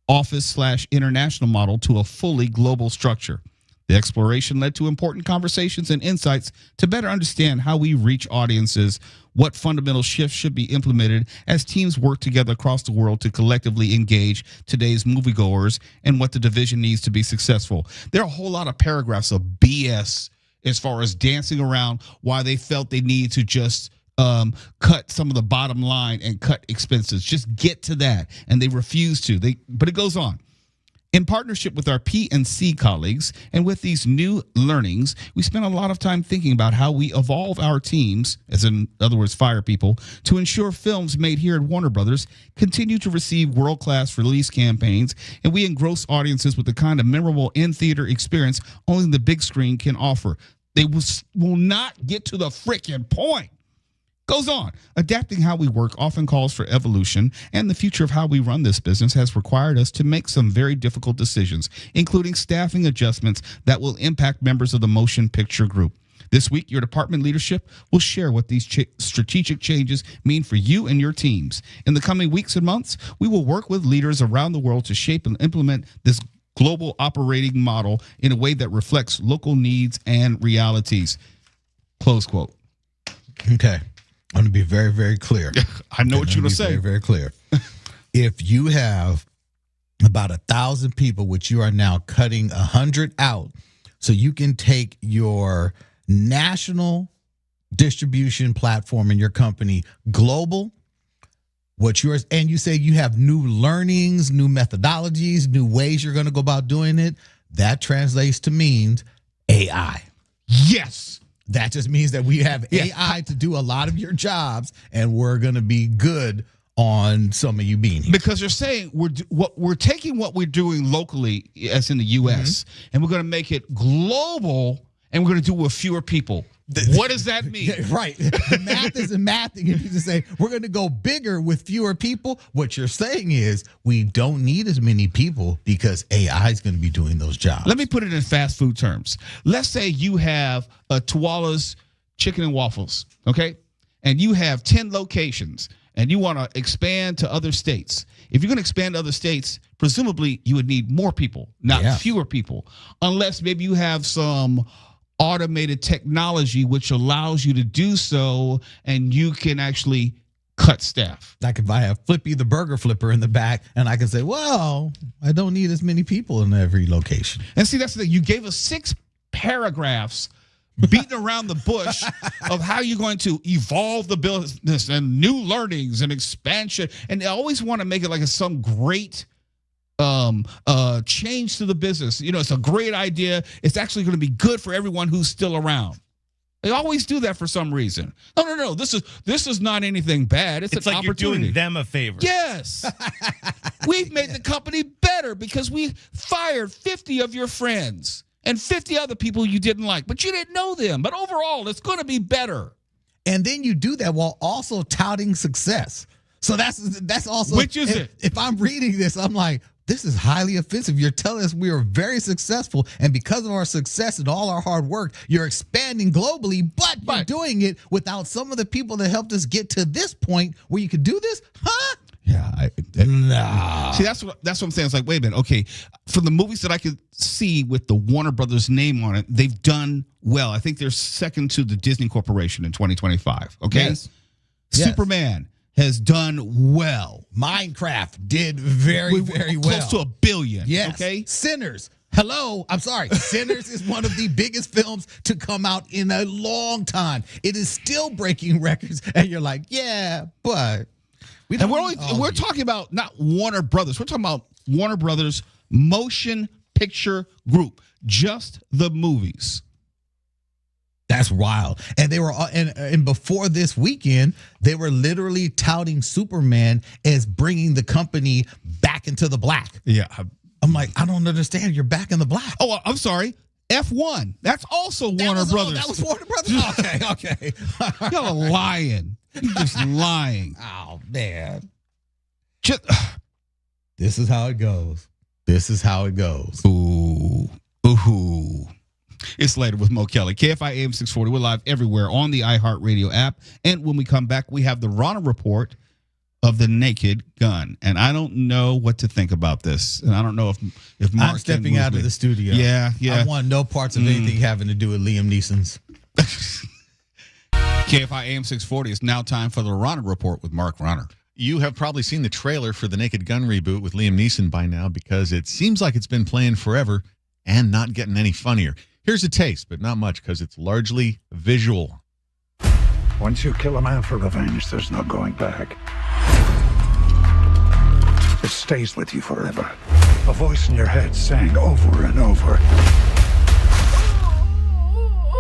office / international model to a fully global structure. The exploration led to important conversations and insights to better understand how we reach audiences, what fundamental shifts should be implemented as teams work together across the world to collectively engage today's moviegoers, and what the division needs to be successful. There are a whole lot of paragraphs of BS as far as dancing around why they felt they need to just cut some of the bottom line and cut expenses. Just get to that. And they refuse to. But it goes on. In partnership with our P&C colleagues and with these new learnings, we spent a lot of time thinking about how we evolve our teams, as in other words, fire people, to ensure films made here at Warner Brothers continue to receive world-class release campaigns, and we engross audiences with the kind of memorable in-theater experience only the big screen can offer. They will not get to the freaking point. Goes on. Adapting how we work often calls for evolution, and the future of how we run this business has required us to make some very difficult decisions, including staffing adjustments that will impact members of the motion picture group. This week, your department leadership will share what these strategic changes mean for you and your teams. In the coming weeks and months, we will work with leaders around the world to shape and implement this global operating model in a way that reflects local needs and realities. Close quote. Okay. I'm going to be very, very clear. I know what you're going to say. Very, very clear. If you have about 1,000 people, which you are now cutting 100 out, so you can take your national distribution platform in your company global, and you say you have new learnings, new methodologies, new ways you're going to go about doing it, that translates to means AI. Yes. That just means that we have AI to do a lot of your jobs, and we're going to be good on some of you being here. Because they're saying we're taking what we're doing locally, as in the U.S., and we're going to make it global, and we're going to do it with fewer people. What does that mean? Right. The math isn't mathing. If you just say we're going to go bigger with fewer people, what you're saying is we don't need as many people because AI is going to be doing those jobs. Let me put it in fast food terms. Let's say you have a Tuala's Chicken and Waffles, okay? And you have 10 locations, and you want to expand to other states. If you're going to expand to other states, presumably you would need more people, not fewer people, unless maybe you have some automated technology which allows you to do so, and you can actually cut staff. Like if I have Flippy the burger flipper in the back, and I can say, well, I don't need as many people in every location. And see, that's the thing. You gave us 6 paragraphs beating around the bush of how you're going to evolve the business and new learnings and expansion. And they always want to make it like it's some great change to the business. You know, it's a great idea. It's actually going to be good for everyone who's still around. They always do that for some reason. No. This is not anything bad. It's an like opportunity. You're doing them a favor. Yes. We've made the company better because we fired 50 of your friends and 50 other people you didn't like, but you didn't know them. But overall, it's going to be better. And then you do that while also touting success. So that's also, which is it? If I'm reading this, I'm like, this is highly offensive. You're telling us we are very successful, and because of our success and all our hard work, you're expanding globally, but you're doing it without some of the people that helped us get to this point where you could do this? Huh? Yeah. Nah. See, that's what I'm saying. It's like, wait a minute. Okay, for the movies that I could see with the Warner Brothers name on it, they've done well. I think they're second to the Disney Corporation in 2025. Okay, Yes. Superman has done well. Minecraft did very, very well. Close to $1 billion. Yes. Okay. Sinners. Hello. I'm sorry. Sinners is one of the biggest films to come out in a long time. It is still breaking records. And you're like, yeah, but we're talking about not Warner Brothers. We're talking about Warner Brothers Motion Picture Group. Just the movies. That's wild. And they were and before this weekend, they were literally touting Superman as bringing the company back into the black. Yeah. I'm like, I don't understand. You're back in the black. Oh, I'm sorry. F1. That's also Warner Brothers. That was Warner Brothers. Okay. Y'all are lying. You're just lying. Oh, man. Just, this is how it goes. Ooh. It's later with Mo Kelly. KFI AM 640. We're live everywhere on the iHeartRadio app. And when we come back, we have the Rahner Report of The Naked Gun, and I don't know what to think about this. And I don't know if Mark I'm stepping out of the studio. Yeah. I want no parts of anything having to do with Liam Neeson's. KFI AM 640. It's now time for the Rahner Report with Mark Rahner. You have probably seen the trailer for the Naked Gun reboot with Liam Neeson by now because it seems like it's been playing forever and not getting any funnier. Here's a taste, but not much because it's largely visual. Once you kill a man for revenge, there's no going back. It stays with you forever. A voice in your head saying over and over,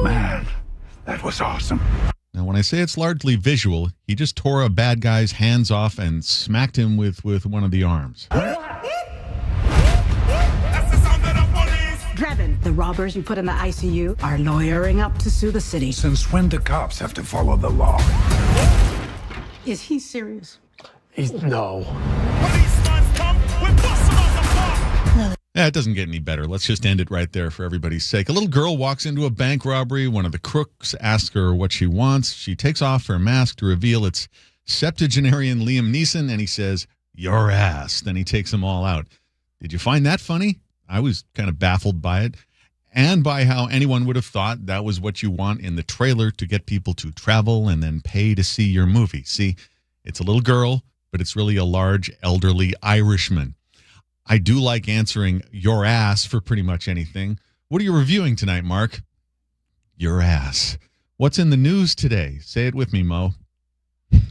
"Man, that was awesome." Now, when I say it's largely visual, he just tore a bad guy's hands off and smacked him with one of the arms. Drebin, the robbers you put in the ICU are lawyering up to sue the city. Since when do cops have to follow the law? Is he serious? No. Yeah, it doesn't get any better. Let's just end it right there for everybody's sake. A little girl walks into a bank robbery. One of the crooks asks her what she wants. She takes off her mask to reveal it's septuagenarian Liam Neeson, and he says, "Your ass." Then he takes them all out. Did you find that funny? I was kind of baffled by it and by how anyone would have thought that was what you want in the trailer to get people to travel and then pay to see your movie. See, it's a little girl, but it's really a large elderly Irishman. I do like answering your ass for pretty much anything. What are you reviewing tonight, Mark? Your ass. What's in the news today? Say it with me, Mo.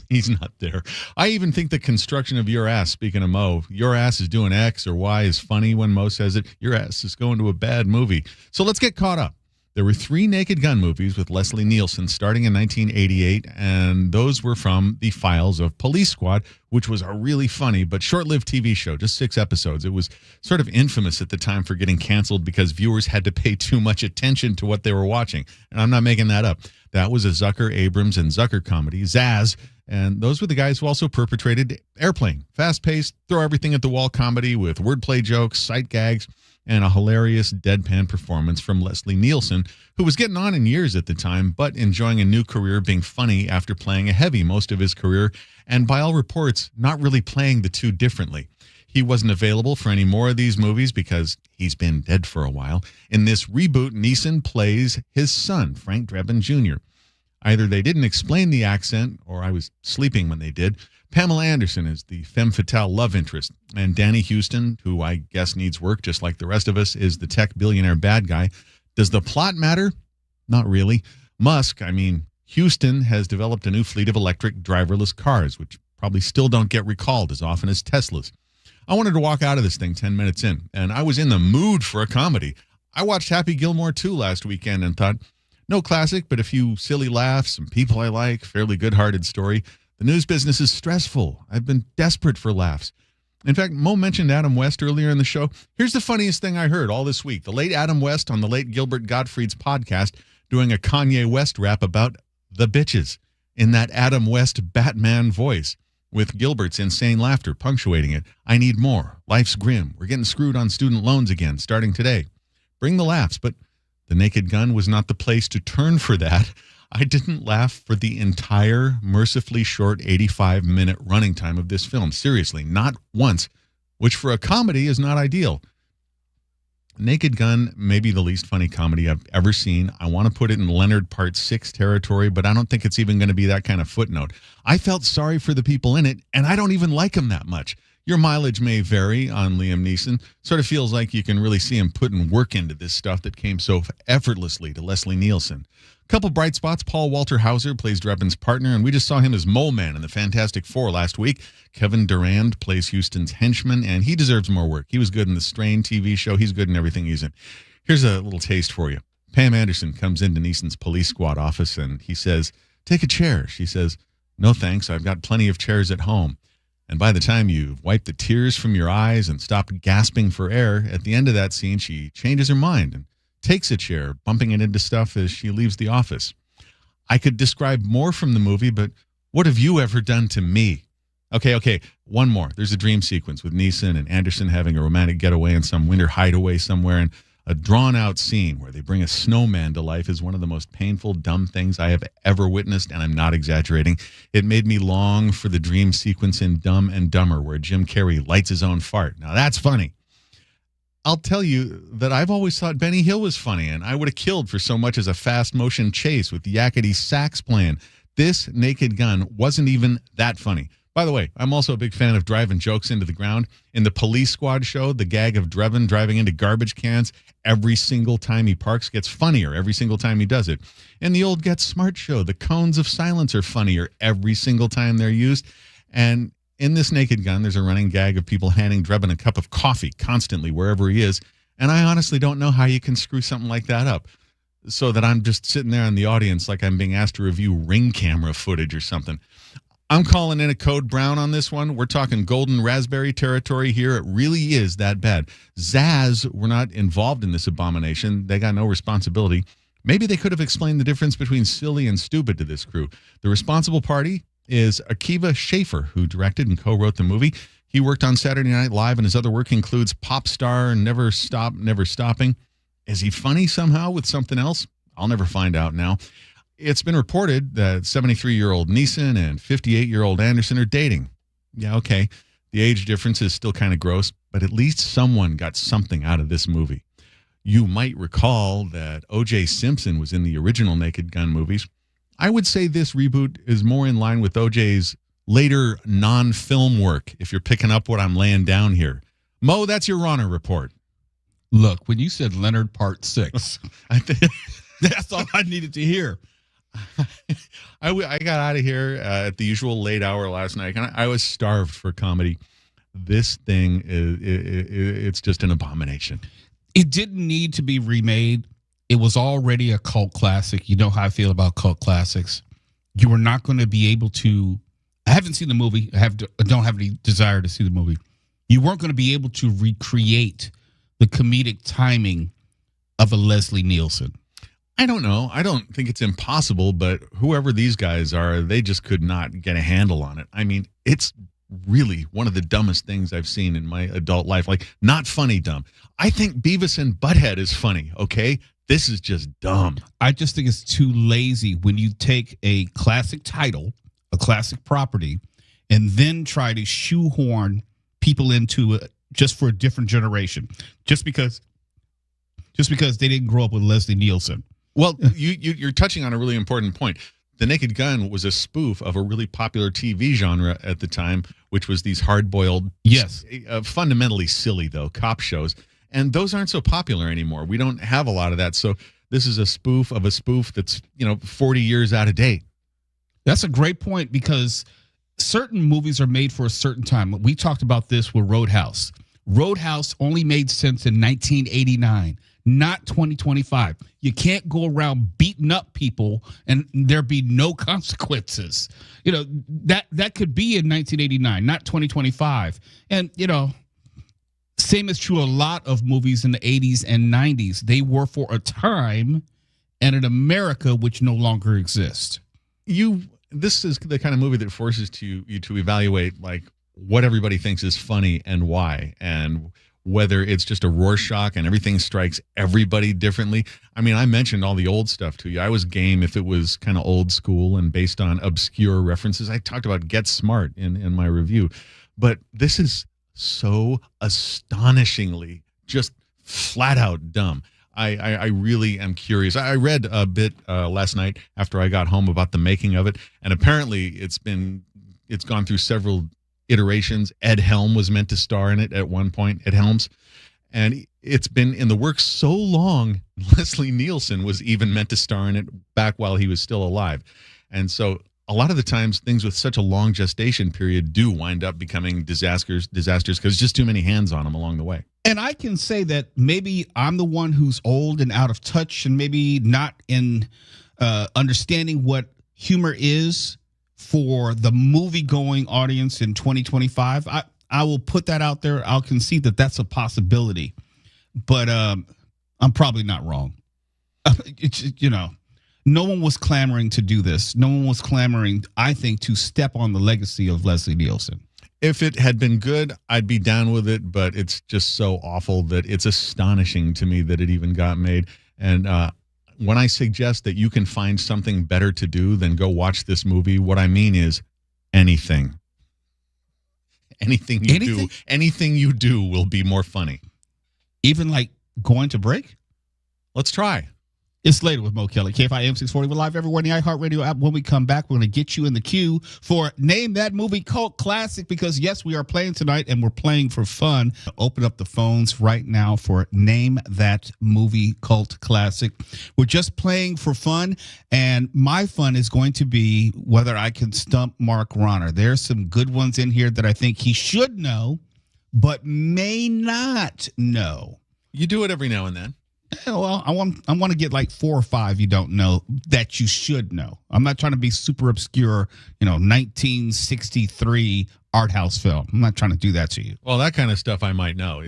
He's not there. I even think the construction of your ass, speaking of Mo, your ass is doing X or Y is funny when Mo says it. Your ass is going to a bad movie. So let's get caught up. There were 3 Naked Gun movies with Leslie Nielsen starting in 1988, and those were from the files of Police Squad, which was a really funny but short-lived TV show, just 6 episodes. It was sort of infamous at the time for getting canceled because viewers had to pay too much attention to what they were watching. And I'm not making that up. That was a Zucker, Abrams, and Zucker comedy, Zaz, and those were the guys who also perpetrated Airplane, fast-paced, throw-everything-at-the-wall comedy with wordplay jokes, sight gags, and a hilarious deadpan performance from Leslie Nielsen, who was getting on in years at the time, but enjoying a new career being funny after playing a heavy most of his career, and by all reports, not really playing the two differently. He wasn't available for any more of these movies because he's been dead for a while. In this reboot, Neeson plays his son, Frank Drebin Jr. Either they didn't explain the accent, or I was sleeping when they did. Pamela Anderson is the femme fatale love interest, and Danny Houston, who I guess needs work just like the rest of us, is the tech billionaire bad guy. Does the plot matter? Not really. Houston has developed a new fleet of electric driverless cars, which probably still don't get recalled as often as Teslas. I wanted to walk out of this thing 10 minutes in, and I was in the mood for a comedy. I watched Happy Gilmore 2 last weekend and thought, no classic, but a few silly laughs, some people I like, fairly good-hearted story. The news business is stressful. I've been desperate for laughs. In fact, Mo mentioned Adam West earlier in the show. Here's the funniest thing I heard all this week. The late Adam West on the late Gilbert Gottfried's podcast doing a Kanye West rap about the bitches in that Adam West Batman voice with Gilbert's insane laughter punctuating it. I need more. Life's grim. We're getting screwed on student loans again starting today. Bring the laughs, but The Naked Gun was not the place to turn for that. I didn't laugh for the entire mercifully short 85-minute running time of this film. Seriously, not once, which for a comedy is not ideal. Naked Gun may be the least funny comedy I've ever seen. I want to put it in Leonard Part 6 territory, but I don't think it's even going to be that kind of footnote. I felt sorry for the people in it, and I don't even like them that much. Your mileage may vary on Liam Neeson. Sort of feels like you can really see him putting work into this stuff that came so effortlessly to Leslie Nielsen. A couple bright spots. Paul Walter Hauser plays Drebin's partner, and we just saw him as Mole Man in the Fantastic Four last week. Kevin Durand plays Houston's henchman, and he deserves more work. He was good in the Strain TV show. He's good in everything he's in. Here's a little taste for you. Pam Anderson comes into Neeson's police squad office, and he says, "Take a chair." She says, "No thanks, I've got plenty of chairs at home." And by the time you've wiped the tears from your eyes and stopped gasping for air, at the end of that scene, she changes her mind and takes a chair, bumping it into stuff as she leaves the office. I could describe more from the movie, but what have you ever done to me? Okay, one more. There's a dream sequence with Neeson and Anderson having a romantic getaway in some winter hideaway somewhere, and A drawn-out scene where they bring a snowman to life is one of the most painful, dumb things I have ever witnessed, and I'm not exaggerating. It made me long for the dream sequence in Dumb and Dumber where Jim Carrey lights his own fart. Now, that's funny. I'll tell you that I've always thought Benny Hill was funny, and I would have killed for so much as a fast-motion chase with yakety sax playing. This Naked Gun wasn't even that funny. By the way, I'm also a big fan of driving jokes into the ground. In the Police Squad show, the gag of Drevin driving into garbage cans every single time he parks gets funnier every single time he does it. In the old Get Smart show, the cones of silence are funnier every single time they're used. And in this Naked Gun, there's a running gag of people handing Drevin a cup of coffee constantly wherever he is. And I honestly don't know how you can screw something like that up so that I'm just sitting there in the audience like I'm being asked to review Ring camera footage or something. I'm calling in a code brown on this one. We're talking golden raspberry territory here. It really is that bad. Zaz were not involved in this abomination. They got no responsibility. Maybe they could have explained the difference between silly and stupid to this crew. The responsible party is Akiva Schaffer, who directed and co-wrote the movie. He worked on Saturday Night Live, and his other work includes Pop Star, Never Stop, Never Stopping. Is he funny somehow with something else? I'll never find out now. It's been reported that 73-year-old Neeson and 58-year-old Anderson are dating. Yeah, okay. The age difference is still kind of gross, but at least someone got something out of this movie. You might recall that O.J. Simpson was in the original Naked Gun movies. I would say this reboot is more in line with O.J.'s later non-film work, if you're picking up what I'm laying down here. Mo, that's your Rahner Report. Look, when you said Leonard Part 6, that's all I needed to hear. I got out of here at the usual late hour last night. I was starved for comedy. This thing it's just an abomination. It didn't need to be remade. It was already a cult classic. You know how I feel about cult classics. You were not going to be able to. I haven't seen the movie. I don't have any desire to see the movie. You weren't going to be able to recreate the comedic timing of a Leslie Nielsen. I don't know. I don't think it's impossible, but whoever these guys are, they just could not get a handle on it. I mean, it's really one of the dumbest things I've seen in my adult life. Like, not funny dumb. I think Beavis and Butthead is funny, okay? This is just dumb. I just think it's too lazy when you take a classic title, a classic property, and then try to shoehorn people into it just for a different generation. Just because they didn't grow up with Leslie Nielsen. Well, you're touching on a really important point. The Naked Gun was a spoof of a really popular TV genre at the time, which was these hard-boiled, yes, fundamentally silly, though, cop shows. And those aren't so popular anymore. We don't have a lot of that. So this is a spoof of a spoof that's, 40 years out of date. That's a great point because certain movies are made for a certain time. We talked about this with Roadhouse. Roadhouse only made sense in 1989. Not 2025. You can't go around beating up people and there be no consequences. That could be in 1989, not 2025. And, same is true a lot of movies in the 80s and 90s. They were for a time and an America which no longer exists. This is the kind of movie that forces you to evaluate like what everybody thinks is funny and why, and whether it's just a Rorschach and everything strikes everybody differently. I mean, I mentioned all the old stuff to you. I was game if it was kind of old school and based on obscure references. I talked about Get Smart in my review. But this is so astonishingly just flat out dumb. I really am curious. I read a bit last night after I got home about the making of it, and apparently it's gone through several iterations. Ed Helm was meant to star in it at one point, Ed Helms, and it's been in the works so long. Leslie Nielsen was even meant to star in it back while he was still alive. And so a lot of the times things with such a long gestation period do wind up becoming disasters because just too many hands on them along the way. And I can say that maybe I'm the one who's old and out of touch and maybe not in understanding what humor is for the movie-going audience in 2025. I will put that out there. I'll concede that that's a possibility. But I'm probably not wrong. No one was clamoring to do this. No one was clamoring, I think, to step on the legacy of Leslie Nielsen. If it had been good, I'd be down with it, but it's just so awful that it's astonishing to me that it even got made. And when I suggest that you can find something better to do than go watch this movie, what I mean is anything. Anything you do will be more funny. Even like going to break? Let's try. It's later with Mo Kelly. KFI AM640. We're live everywhere in the iHeartRadio app. When we come back, we're going to get you in the queue for Name That Movie Cult Classic, because, yes, we are playing tonight, and we're playing for fun. Open up the phones right now for Name That Movie Cult Classic. We're just playing for fun, and my fun is going to be whether I can stump Mark Rahner. There's some good ones in here that I think he should know, but may not know. You do it every now and then. Yeah, well, I want to get like 4 or 5 you don't know that you should know. I'm not trying to be super obscure, 1963 art house film. I'm not trying to do that to you. Well, that kind of stuff I might know.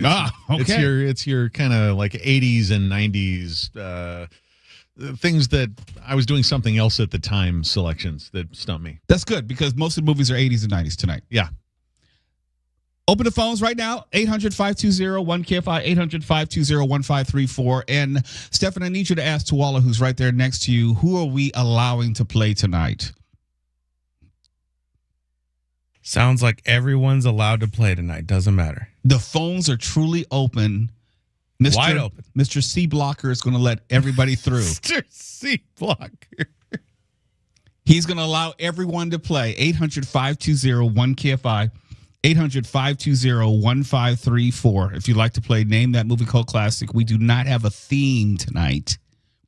Okay. It's your kind of like 80s and 90s things that I was doing something else at the time selections that stumped me. That's good, because most of the movies are 80s and 90s tonight. Yeah. Open the phones right now, 800-520-1KFI, 800-520-1534. And, Stefan, I need you to ask Tuwala, who's right there next to you, who are we allowing to play tonight? Sounds like everyone's allowed to play tonight. Doesn't matter. The phones are truly open. Wide open. Mr. C. Blocker is going to let everybody through. Mr. C. Blocker. He's going to allow everyone to play. 800-520-1KFI. 800-520-1534. If you'd like to play Name That Movie Cult Classic, we do not have a theme tonight.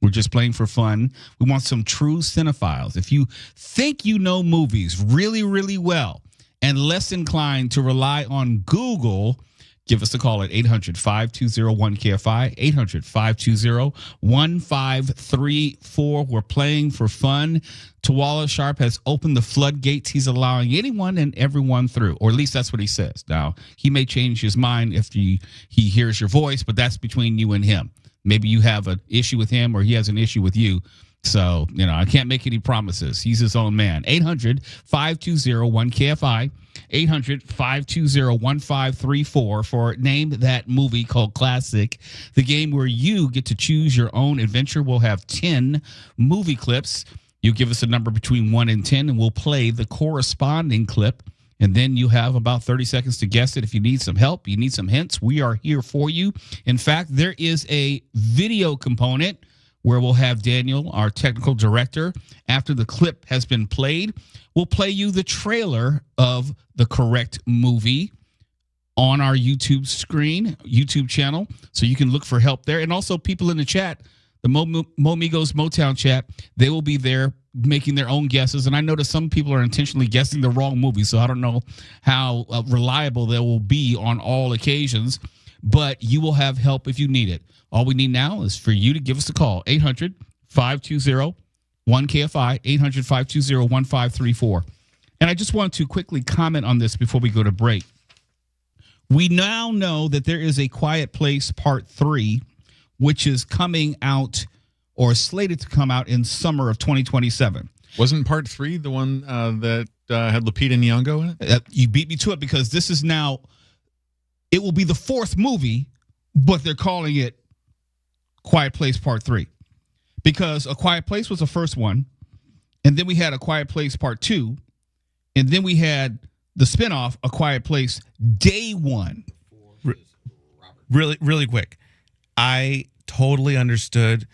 We're just playing for fun. We want some true cinephiles. If you think you know movies really, really well and less inclined to rely on Google, give us a call at 800-520-1KFI, 800-520-1534. We're playing for fun. Tuwala Sharp has opened the floodgates. He's allowing anyone and everyone through, or at least that's what he says. Now, he may change his mind if he hears your voice, but that's between you and him. Maybe you have an issue with him or he has an issue with you. So, I can't make any promises. He's his own man. 800-520-1KFI, 800-520-1534 for Name That Movie Cult Classic, the game where you get to choose your own adventure. We'll have 10 movie clips. You give us a number between 1 and 10, and we'll play the corresponding clip. And then you have about 30 seconds to guess it. If you need some help, you need some hints, we are here for you. In fact, there is a video component where we'll have Daniel, our technical director, after the clip has been played, we'll play you the trailer of the correct movie on our YouTube channel, so you can look for help there. And also people in the chat, the Momigos Motown chat, they will be there making their own guesses. And I notice some people are intentionally guessing the wrong movie, so I don't know how reliable they will be on all occasions, but you will have help if you need it. All we need now is for you to give us a call, 800-520-1KFI, 800-520-1534. And I just want to quickly comment on this before we go to break. We now know that there is a Quiet Place Part 3, which is coming out or slated to come out in summer of 2027. Wasn't Part 3 the one that had Lupita Nyong'o in it? You beat me to it, because this is now, it will be the 4th movie, but they're calling it Quiet Place Part 3. Because A Quiet Place was the first one, and then we had A Quiet Place Part 2, and then we had the spinoff, A Quiet Place Day 1. Really, really quick. I totally understood.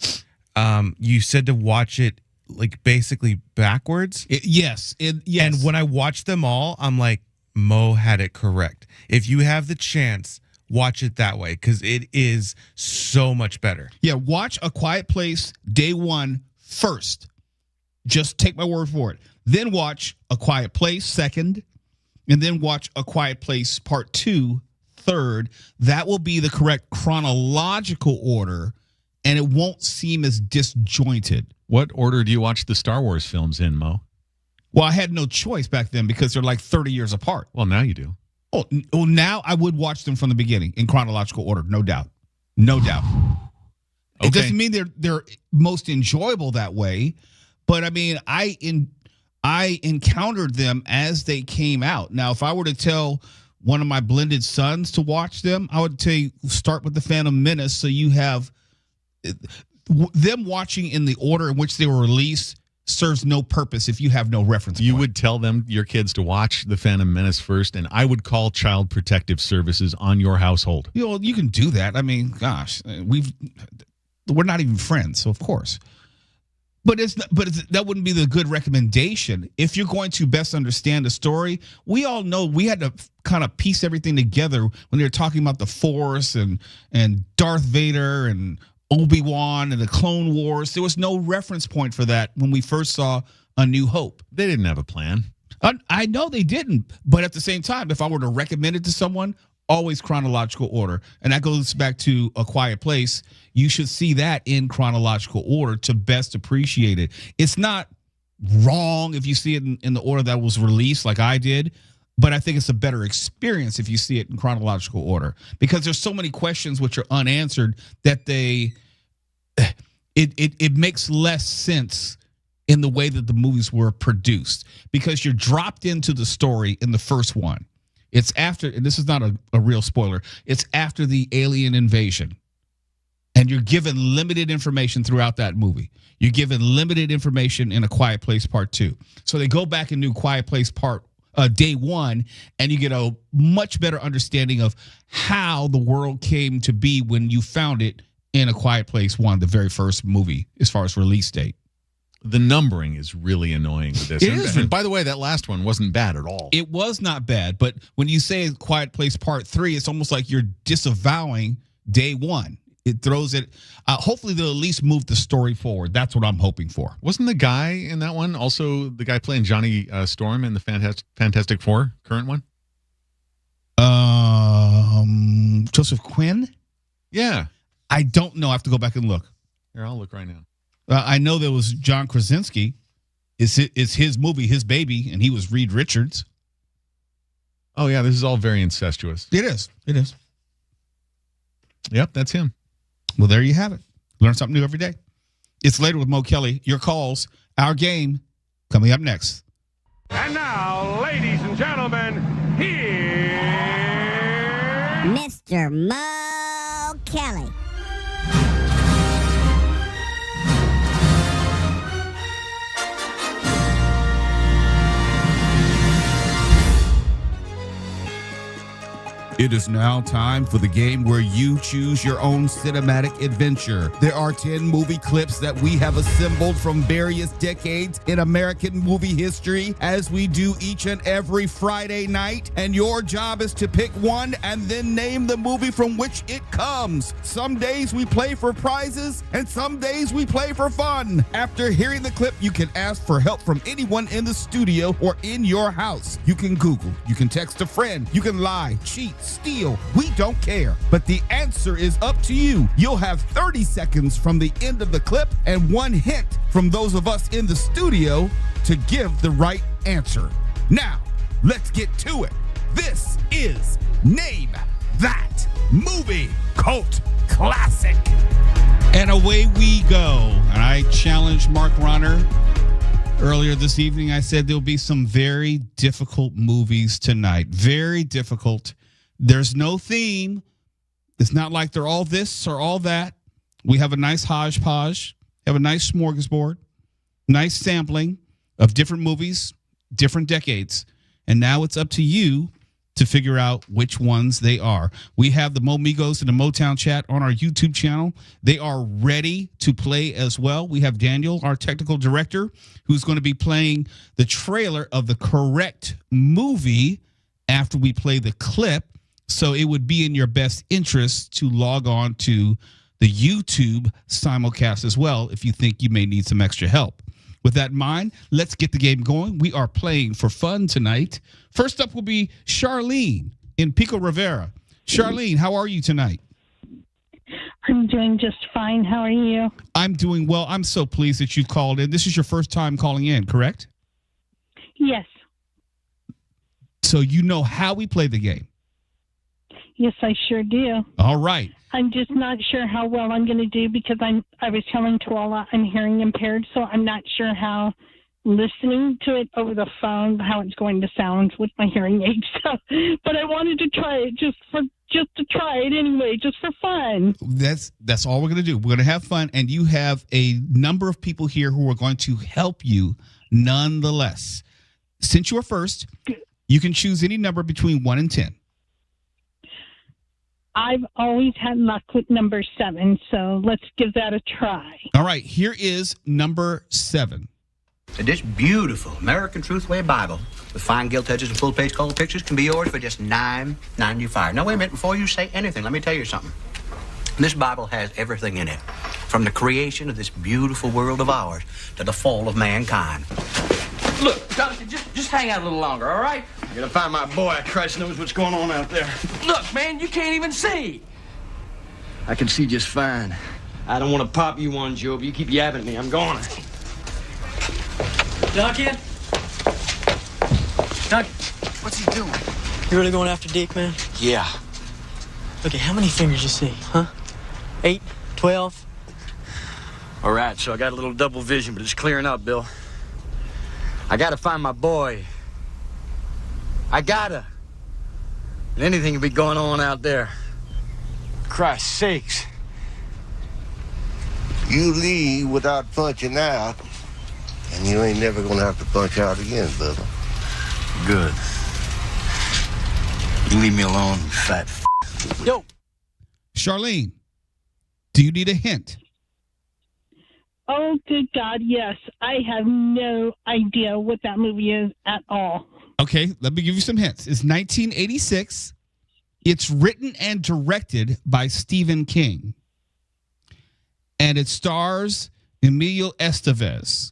You said to watch it like basically backwards. Yes. And when I watched them all, I'm like, Mo had it correct. If you have the chance, watch it that way, because it is so much better. Yeah, watch A Quiet Place Day 1 first. Just take my word for it. Then watch A Quiet Place second, and then watch A Quiet Place Part 2 third. That will be the correct chronological order, and it won't seem as disjointed. What order do you watch the Star Wars films in, Mo? Well, I had no choice back then because they're like 30 years apart. Well, now you do. Oh, well, now I would watch them from the beginning in chronological order, no doubt. No doubt. Okay. It doesn't mean they're most enjoyable that way, but I mean, I I encountered them as they came out. Now, if I were to tell one of my blended sons to watch them, I would tell you start with the Phantom Menace, so you have them watching in the order in which they were released serves no purpose if you have no reference point. You would tell them, your kids, to watch The Phantom Menace first, and I would call Child Protective Services on your household. You know, you can do that. I mean, gosh, we're not even friends, so of course. But that wouldn't be the good recommendation. If you're going to best understand the story, we all know we had to kind of piece everything together when they were talking about the Force and Darth Vader and Obi-Wan and the Clone Wars. There was no reference point for that when we first saw A New Hope. They didn't have a plan. I know they didn't, but at the same time, if I were to recommend it to someone, always chronological order. And that goes back to A Quiet Place. You should see that in chronological order to best appreciate it. It's not wrong if you see it in the order that was released like I did, but I think it's a better experience if you see it in chronological order, because there's so many questions which are unanswered that it makes less sense in the way that the movies were produced, because you're dropped into the story in the first one. It's after, and this is not a real spoiler, it's after the alien invasion. And you're given limited information throughout that movie. You're given limited information in A Quiet Place Part 2. So they go back and do Quiet Place Day 1, and you get a much better understanding of how the world came to be when you found it in A Quiet Place 1, the very first movie, as far as release date. The numbering is really annoying with this. And by the way, that last one wasn't bad at all. It was not bad, but when you say Quiet Place Part 3, it's almost like you're disavowing Day 1. It throws it. Hopefully, they'll at least move the story forward. That's what I'm hoping for. Wasn't the guy in that one also the guy playing Johnny Storm in the Fantastic Four, current one? Joseph Quinn? Yeah. I don't know. I have to go back and look. Here, I'll look right now. I know there was John Krasinski. It's his movie, his baby, and he was Reed Richards. Oh, yeah, this is all very incestuous. It is. It is. Yep, that's him. Well, there you have it. Learn something new every day. It's Later with Mo Kelly. Your calls, our game, coming up next. And now, ladies and gentlemen, here's Mr. Mo Kelly. It is now time for the game where you choose your own cinematic adventure. There are 10 movie clips that we have assembled from various decades in American movie history, as we do each and every Friday night. And your job is to pick one and then name the movie from which it comes. Some days we play for prizes and some days we play for fun. After hearing the clip, you can ask for help from anyone in the studio or in your house. You can Google, you can text a friend, you can lie, cheat, steal. We don't care. But the answer is up to you. You'll have 30 seconds from the end of the clip and one hint from those of us in the studio to give the right answer. Now, let's get to it. This is Name That Movie Cult Classic. And away we go. And I challenged Mark Rahner earlier this evening. I said there'll be some very difficult movies tonight. Very difficult. There's no theme. It's not like they're all this or all that. We have a nice hodgepodge, have a nice smorgasbord, nice sampling of different movies, different decades. And now it's up to you to figure out which ones they are. We have the Momigos and the Motown Chat on our YouTube channel. They are ready to play as well. We have Daniel, our technical director, who's going to be playing the trailer of the correct movie after we play the clip. So it would be in your best interest to log on to the YouTube simulcast as well if you think you may need some extra help. With that in mind, let's get the game going. We are playing for fun tonight. First up will be Charlene in Pico Rivera. Charlene, how are you tonight? I'm doing just fine. How are you? I'm doing well. I'm so pleased that you've called in. This is your first time calling in, correct? Yes. So you know how we play the game? Yes, I sure do. All right. I'm just not sure how well I'm going to do because I was telling Tuala I'm hearing impaired, so I'm not sure how listening to it over the phone, how it's going to sound with my hearing aids. But I wanted to try it just to try it anyway, just for fun. That's all we're going to do. We're going to have fun, and you have a number of people here who are going to help you nonetheless. Since you're first, you can choose any number between 1 and 10. I've always had luck with number 7, so let's give that a try. All right, here is number 7. This beautiful American Truthway Bible with fine gilt edges and full-page color pictures can be yours for just $9.95. Now, wait a minute. Before you say anything, let me tell you something. This Bible has everything in it, from the creation of this beautiful world of ours to the fall of mankind. Look, Jonathan, just hang out a little longer, all right? I gotta find my boy. Christ knows what's going on out there. Look, man, you can't even see. I can see just fine. I don't want to pop you one, Joe, but you keep yabbing at me. I'm going. Duncan? Duncan, What's he doing? you really going after Dick, man? Yeah. Okay, how many fingers you see, huh? 8, 12? All right, so I got a little double vision, but it's clearing up, Bill. I gotta find my boy. I gotta. And anything can be going on out there. Christ's sakes. You leave without punching out, and you ain't never gonna have to punch out again, brother. Good. You leave me alone, you fat f***. Yo. Charlene, do you need a hint? Oh, good God, yes. I have no idea what that movie is at all. Okay, let me give you some hints. It's 1986. It's written and directed by Stephen King. And it stars Emilio Estevez.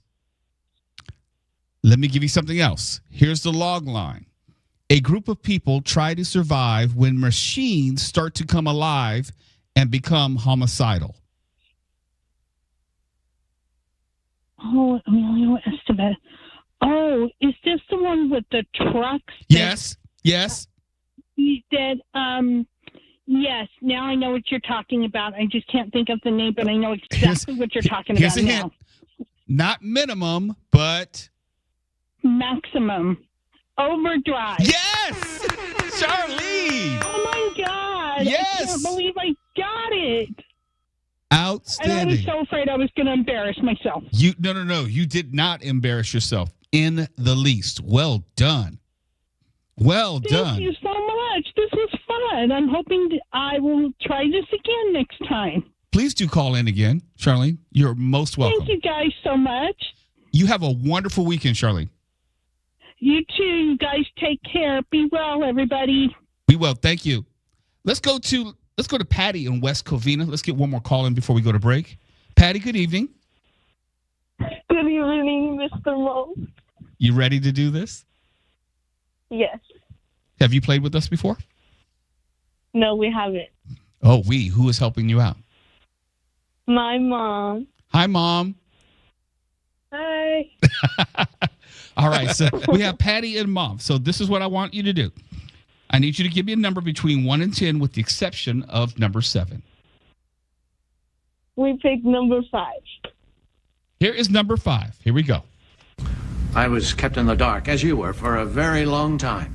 Let me give you something else. Here's the log line. A group of people try to survive when machines start to come alive and become homicidal. Oh, Emilio Estevez. Oh, is this the one with the trucks? Yes, yes. That, yes, now I know what you're talking about. I just can't think of the name, but I know exactly what you're talking about Here's a now. hint. Not minimum, but Maximum. Overdrive. yes! Charlene! Oh, my God. Yes! I can't believe I got it. Outstanding. And I was so afraid I was going to embarrass myself. No. You did not embarrass yourself in the least. Well done. Well done. Thank you so much. This was fun. I'm hoping that I will try this again next time. Please do call in again, Charlene. You're most welcome. Thank you guys so much. You have a wonderful weekend, Charlene. You too. You guys take care. Be well, everybody. Be well. Thank you. Let's go to Patty in West Covina. Let's get one more call in before we go to break. Patty, good evening. Good evening, Mr. Mo. You ready to do this? Yes. Have you played with us before? No, we haven't. Oh, who is helping you out? My mom. Hi, Mom. Hi. All right, so we have Patty and Mom. So this is what I want you to do. I need you to give me a number between 1 and 10 with the exception of number 7. We picked number 5. Here is number 5. Here we go. I was kept in the dark, as you were, for a very long time.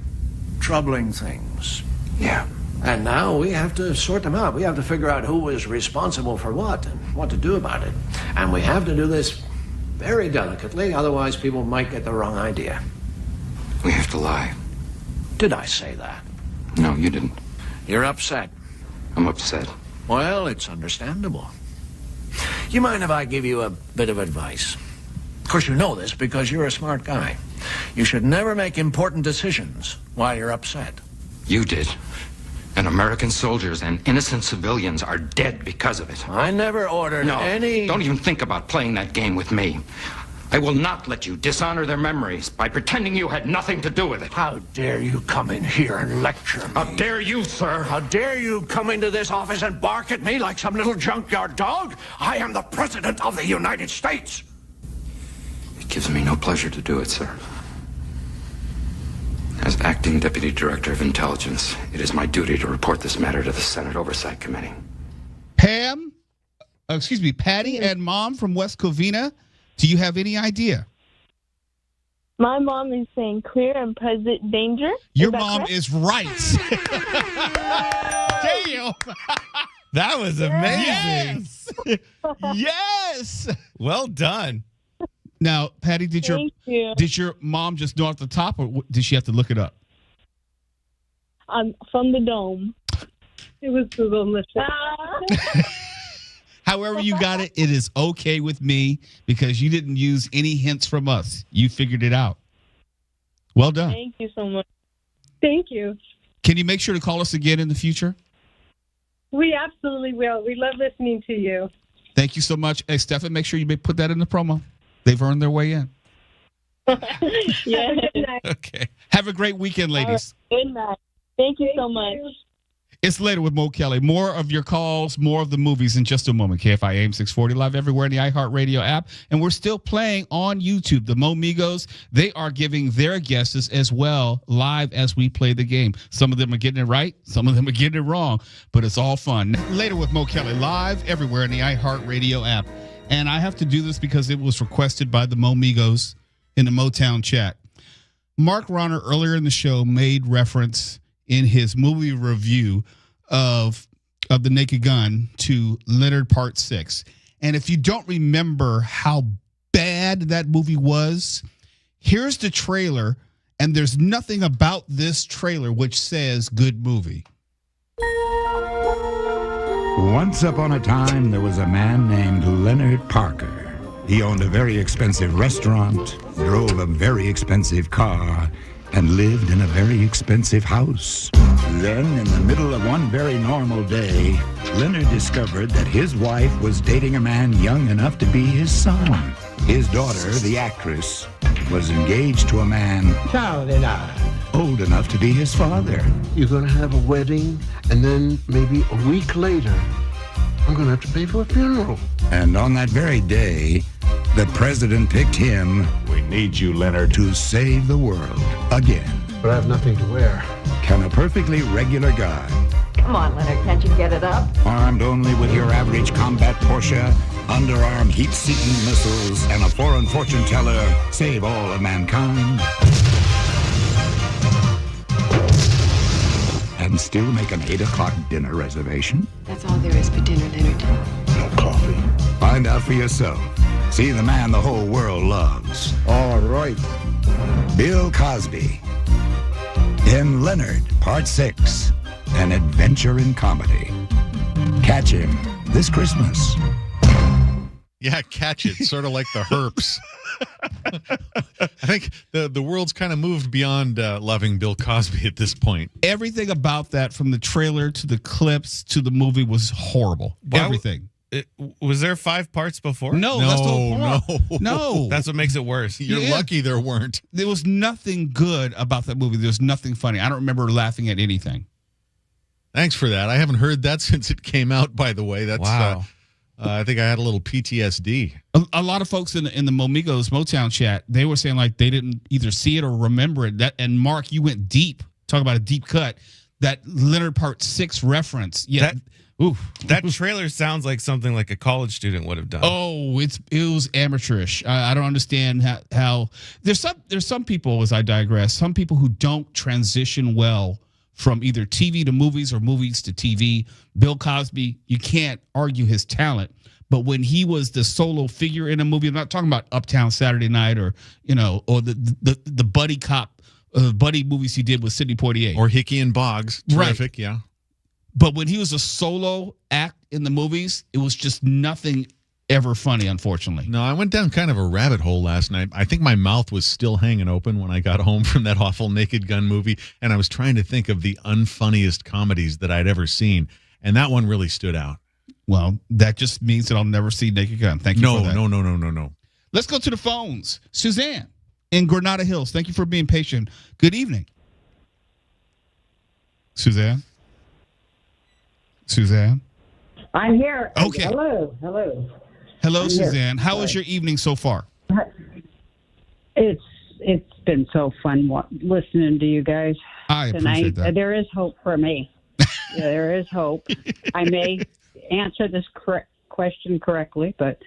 Troubling things. Yeah. And now we have to sort them out. We have to figure out who is responsible for what and what to do about it. And we have to do this very delicately, otherwise people might get the wrong idea. We have to lie. Did I say that? No, you didn't. You're upset. I'm upset. Well, it's understandable. You mind if I give you a bit of advice? Of course, you know this because you're a smart guy. You should never make important decisions while you're upset. You did. And American soldiers and innocent civilians are dead because of it. I never ordered any... Don't even think about playing that game with me. I will not let you dishonor their memories by pretending you had nothing to do with it. How dare you come in here and lecture me? How dare you, sir? How dare you come into this office and bark at me like some little junkyard dog? I am the President of the United States. It gives me no pleasure to do it, sir. As acting Deputy Director of Intelligence, it is my duty to report this matter to the Senate Oversight Committee. Patty and Mom from West Covina, do you have any idea? My mom is saying clear and present danger. Your that mom correct? is right. Damn. That was amazing. Yes. Well done. Now, Patty, did you. your mom just know off the top, or did she have to look it up? From the dome. It was Google Machine. However you got it, it is okay with me because you didn't use any hints from us. You figured it out. Well done. Thank you so much. Thank you. Can you make sure to call us again in the future? We absolutely will. We love listening to you. Thank you so much. Hey, Stefan, make sure you put that in the promo. They've earned their way in. Yeah. Good night. Okay. Have a great weekend, ladies. Good night. Thank you so much. It's Later with Mo Kelly. More of your calls, more of the movies in just a moment. KFI AM 640 live everywhere in the iHeartRadio app. And we're still playing on YouTube. The Mo Migos, they are giving their guesses as well live as we play the game. Some of them are getting it right. Some of them are getting it wrong. But it's all fun. Later with Mo Kelly live everywhere in the iHeartRadio app. And I have to do this because it was requested by the Mo Migos in the Motown chat. Mark Rahner earlier in the show made reference in his movie review of The Naked Gun to Leonard Part 6. And if you don't remember how bad that movie was, here's the trailer, and there's nothing about this trailer which says good movie. Once upon a time, there was a man named Leonard Parker. He owned a very expensive restaurant, drove a very expensive car, and lived in a very expensive house. Then, in the middle of one very normal day, Leonard discovered that his wife was dating a man young enough to be his son. His daughter, the actress, was engaged to a man old enough to be his father. You're going to have a wedding, and then maybe a week later, I'm going to have to pay for a funeral. And on that very day, the president picked him. We need you, Leonard, to save the world again. But I have nothing to wear. Can a perfectly regular guy, Come on, Leonard, can't you get it up? armed only with your average combat Porsche, underarm heat-seeking missiles, and a foreign fortune teller, save all of mankind? And still make an 8 o'clock dinner reservation? That's all there is for dinner, Leonard. No coffee. Find out for yourself. See the man the whole world loves. All right. Bill Cosby. In Leonard, Part 6, an adventure in comedy. Catch him this Christmas. Yeah, catch it. Sort of like the Herps. I think the world's kind of moved beyond loving Bill Cosby at this point. Everything about that, from the trailer to the clips to the movie, was horrible. Everything. Was there 5 parts before? No, that's the whole point. No. That's what makes it worse. You're lucky there weren't. There was nothing good about that movie. There's nothing funny. I don't remember laughing at anything. Thanks for that. I haven't heard that since it came out, by the way. That's Wow. I think I had a little PTSD. A lot of folks in the Momigos Motown chat, they were saying like they didn't either see it or remember it. And Mark, you went deep. Talk about a deep cut. That Leonard Part 6 reference. Yeah. That trailer sounds like something like a college student would have done. Oh, it was amateurish. I don't understand how there's some people, as I digress, some people who don't transition well from either TV to movies or movies to TV. Bill Cosby, you can't argue his talent, but when he was the solo figure in a movie, I'm not talking about Uptown Saturday Night or the buddy cop buddy movies he did with Sidney Poitier or Hickey and Boggs. Terrific, right. Yeah. But when he was a solo act in the movies, it was just nothing ever funny, unfortunately. No, I went down kind of a rabbit hole last night. I think my mouth was still hanging open when I got home from that awful Naked Gun movie, and I was trying to think of the unfunniest comedies that I'd ever seen, and that one really stood out. Well, that just means that I'll never see Naked Gun. Thank you for that. No. Let's go to the phones. Suzanne in Granada Hills. Thank you for being patient. Good evening. Suzanne? I'm here. Okay. Hello. Hello, I'm Suzanne. here. How was your evening so far? It's been so fun listening to you guys I tonight. appreciate that. There is hope for me. There is hope. I may answer this question correctly, but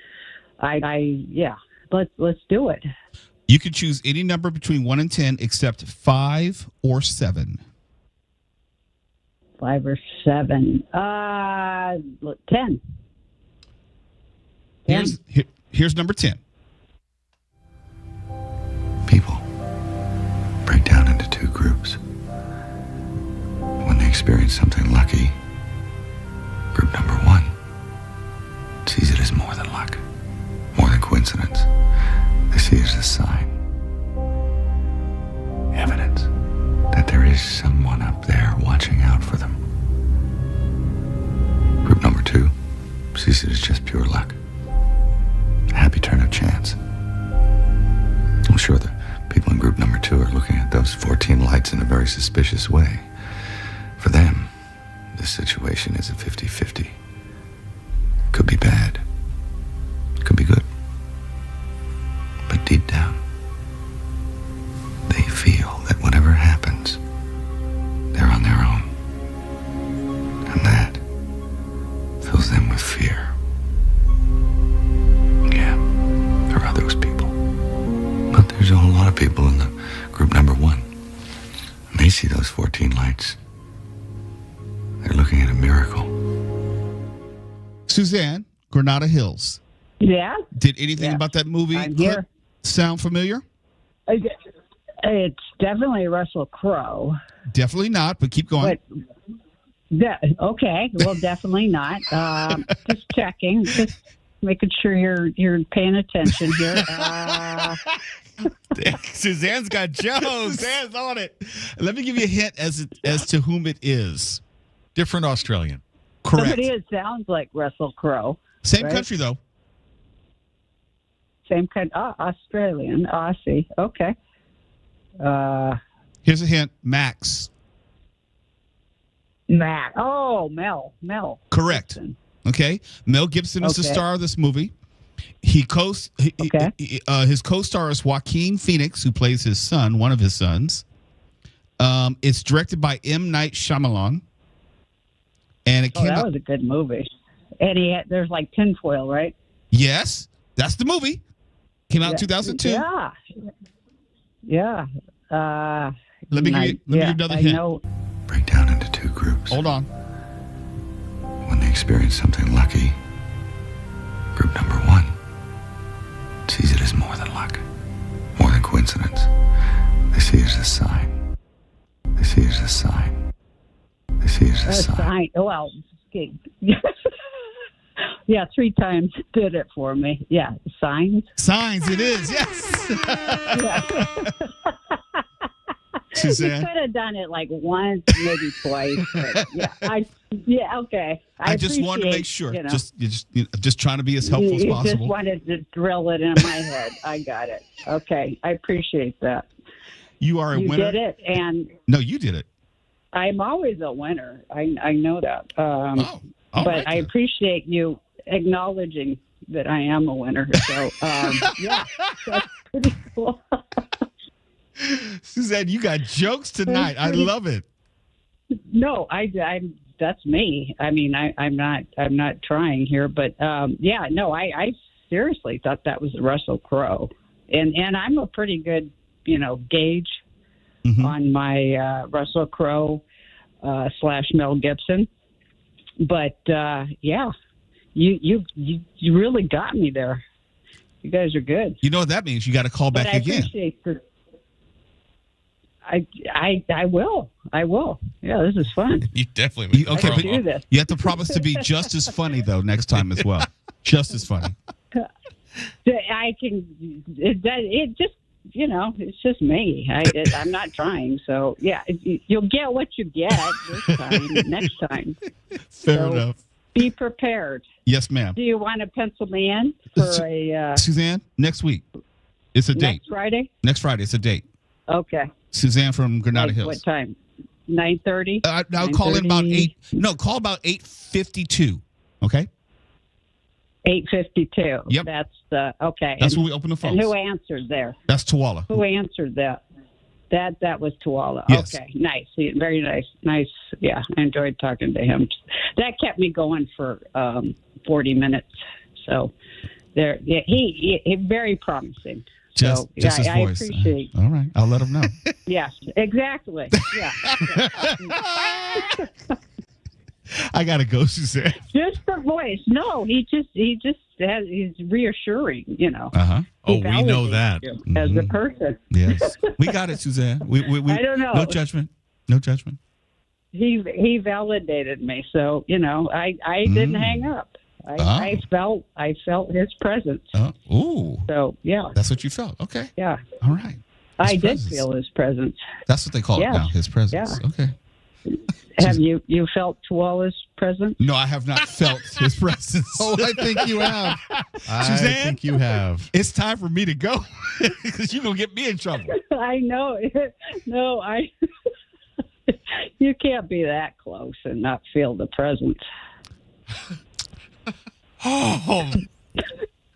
let's do it. You can choose any number between 1 and 10 except 5 or 7. 5 or 7. 10. Here's number 10. People break down into two groups. When they experience something lucky, group number 1 sees it as more than luck, more than coincidence. They see it as a sign, evidence that there is someone up there watching out for them. Group number 2 sees it as just pure luck, a happy turn of chance. I'm sure the people in group number 2 are looking at those 14 lights in a very suspicious way. For them, this situation is a 50-50. Could be bad. Could be good. But deep down, they feel that whatever happens, they're on their own. And that fills them with fear. Yeah, there are those people. But there's a whole lot of people in the group number 1. And they see those 14 lights. They're looking at a miracle. Suzanne, Granada Hills. Yeah. Did anything about that movie clip sound familiar? It's definitely Russell Crowe. Definitely not, but keep going. Okay, well, definitely not. Just checking, just making sure you're paying attention here. Suzanne's got jokes. Suzanne's on it. Let me give you a hint as to whom it is. Different Australian. Correct. Somebody it sounds like Russell Crowe. Same right? country, though. Same kind. Australian, Aussie. Okay. Here's a hint. Max. Matt. Oh, Mel. Correct. Gibson. Okay. Mel Gibson is the star of this movie. His co-star is Joaquin Phoenix, who plays his son, one of his sons. It's directed by M. Night Shyamalan. And it came that out. was a good movie. And there's like tinfoil, right? Yes, that's the movie. Came out in 2002. Yeah. Let me give you another hint. Break down into two groups. Hold on. When they experience something lucky, group number 1 sees it as more than luck, more than coincidence. They see it as a sign. They see it as a sign. They see it as a sign. Well, okay. Yeah, 3 times did it for me. Yeah, signs. Signs, it is. Yes. Suzanne, you could have done it like once, maybe twice. But okay. I just wanted to make sure. Just trying to be as helpful as possible. You just wanted to drill it in my head. I got it. Okay, I appreciate that. You are a winner. You did it, and no, you did it. I'm always a winner. I know that. But right, I appreciate you acknowledging that I am a winner. So yeah, that's pretty cool. Suzanne, you got jokes tonight. I love it. No, I'm that's me. I mean, I'm not trying here, but I seriously thought that was Russell Crowe, and I'm a pretty good gauge on my Russell Crowe / Mel Gibson, but you really got me there. You guys are good. You know what that means? You got to call back again. I will. Yeah, this is fun. You definitely okay, but do this. you have to promise to be just as funny though next time as well. Just as funny. I can. It just it's just me. I'm not trying. So yeah, you'll get what you get this time. Next time. Fair enough. Be prepared. Yes, ma'am. Do you want to pencil me in for a Suzanne? Next week, it's a date. Next Friday. Next Friday, it's a date. Okay. Suzanne from Granada Hills. What time? 9:30. I'll call in about 8. No, call about 8:52. Okay. 8:52. Yep. That's okay. That's when we open the phones. And who answered there? That's Tuwala. Who answered that? That was Tuwala. Yes. Okay, nice. Very nice. Yeah, I enjoyed talking to him. That kept me going for 40 minutes. So he very promising. Just his I voice. appreciate. All right, I'll let him know. Yes, exactly. Yeah. I gotta go, Suzanne. Just the voice. No, he's reassuring, Uh-huh. Oh, we know that. you as a person. Yes, we got it, Suzanne. We I don't know. No judgment. No judgment. He validated me, so I didn't hang up. I felt his presence. Ooh. So yeah, That's what you felt. Okay. yeah, All right. I presence. did feel his presence. That's what they call Yes. it now. His presence. Yeah. Okay. Have you felt Tuala's presence? No, I have not felt his presence. Oh, I think you have. I Suzanne? think you have. It's time for me to go because you're gonna get me in trouble. I know. No, you can't be that close and not feel the presence. Oh.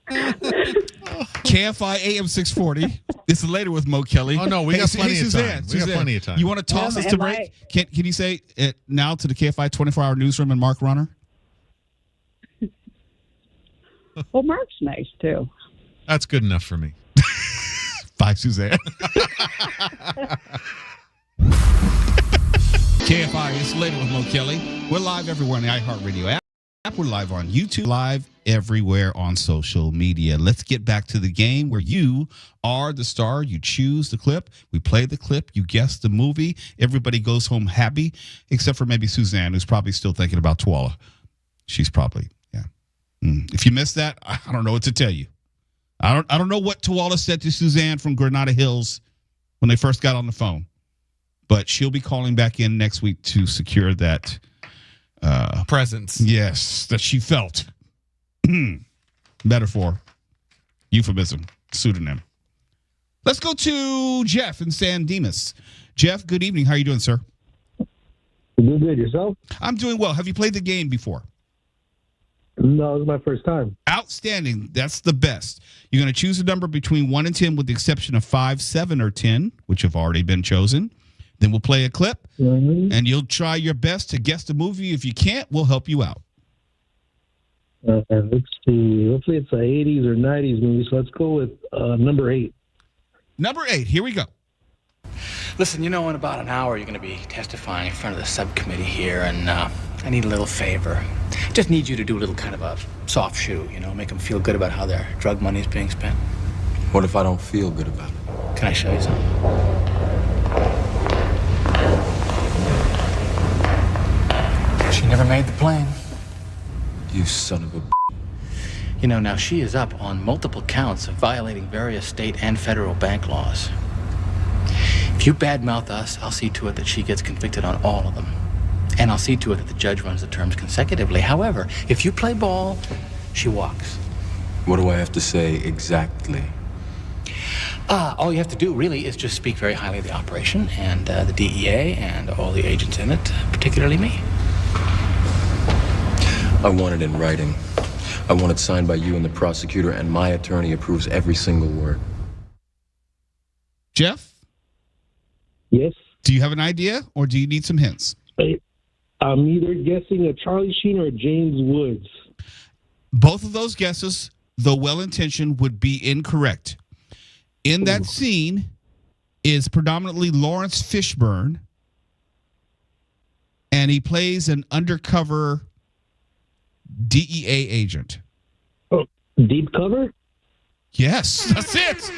KFI AM 640. This is later with Mo Kelly. Oh, no, we got plenty of Suzanne, time. We got plenty of time. You want to toss us to Am break? Can you say it now to the KFI 24-hour newsroom and Mark Runner? Well, Mark's nice too. That's good enough for me. Bye, Suzanne. KFI, it's later with Mo Kelly. We're live everywhere on the iHeartRadio app. We're live on YouTube, live everywhere on social media. Let's get back to the game where you are the star. You choose the clip. We play the clip. You guess the movie. Everybody goes home happy, except for maybe Suzanne, who's probably still thinking about Tuala. She's probably, yeah. If you missed that, I don't know what to tell you. I don't know what Tuala said to Suzanne from Granada Hills when they first got on the phone, but she'll be calling back in next week to secure that presence. Yes, that she felt. Metaphor, euphemism, pseudonym. Let's go to Jeff in San Dimas. Jeff, good evening. How are you doing, sir? Good. Yourself? I'm doing well. Have you played the game before? No, it's my first time. Outstanding. That's the best. You're going to choose a number between 1 and 10 with the exception of 5, 7, or 10, which have already been chosen. Then we'll play a clip, and you'll try your best to guess the movie. If you can't, we'll help you out. Let's see. Hopefully it's an 80s or 90s movie, so let's go with number 8. Number 8. Here we go. Listen, in about an hour, you're going to be testifying in front of the subcommittee here, and I need a little favor. Just need you to do a little kind of a soft shoe, make them feel good about how their drug money is being spent. What if I don't feel good about it? Can I show you something? She never made the plane. You son of a... Now she is up on multiple counts of violating various state and federal bank laws. If you badmouth us, I'll see to it that she gets convicted on all of them. And I'll see to it that the judge runs the terms consecutively. However, if you play ball, she walks. What do I have to say exactly? All you have to do, really, is just speak very highly of the operation and the DEA and all the agents in it, particularly me. I want it in writing. I want it signed by you and the prosecutor, and my attorney approves every single word. Jeff? Yes? Do you have an idea, or do you need some hints? I'm either guessing a Charlie Sheen or a James Woods. Both of those guesses, though well-intentioned, would be incorrect. In that scene is predominantly Lawrence Fishburne, and he plays an undercover DEA agent. Oh, Deep Cover? Yes, that's it.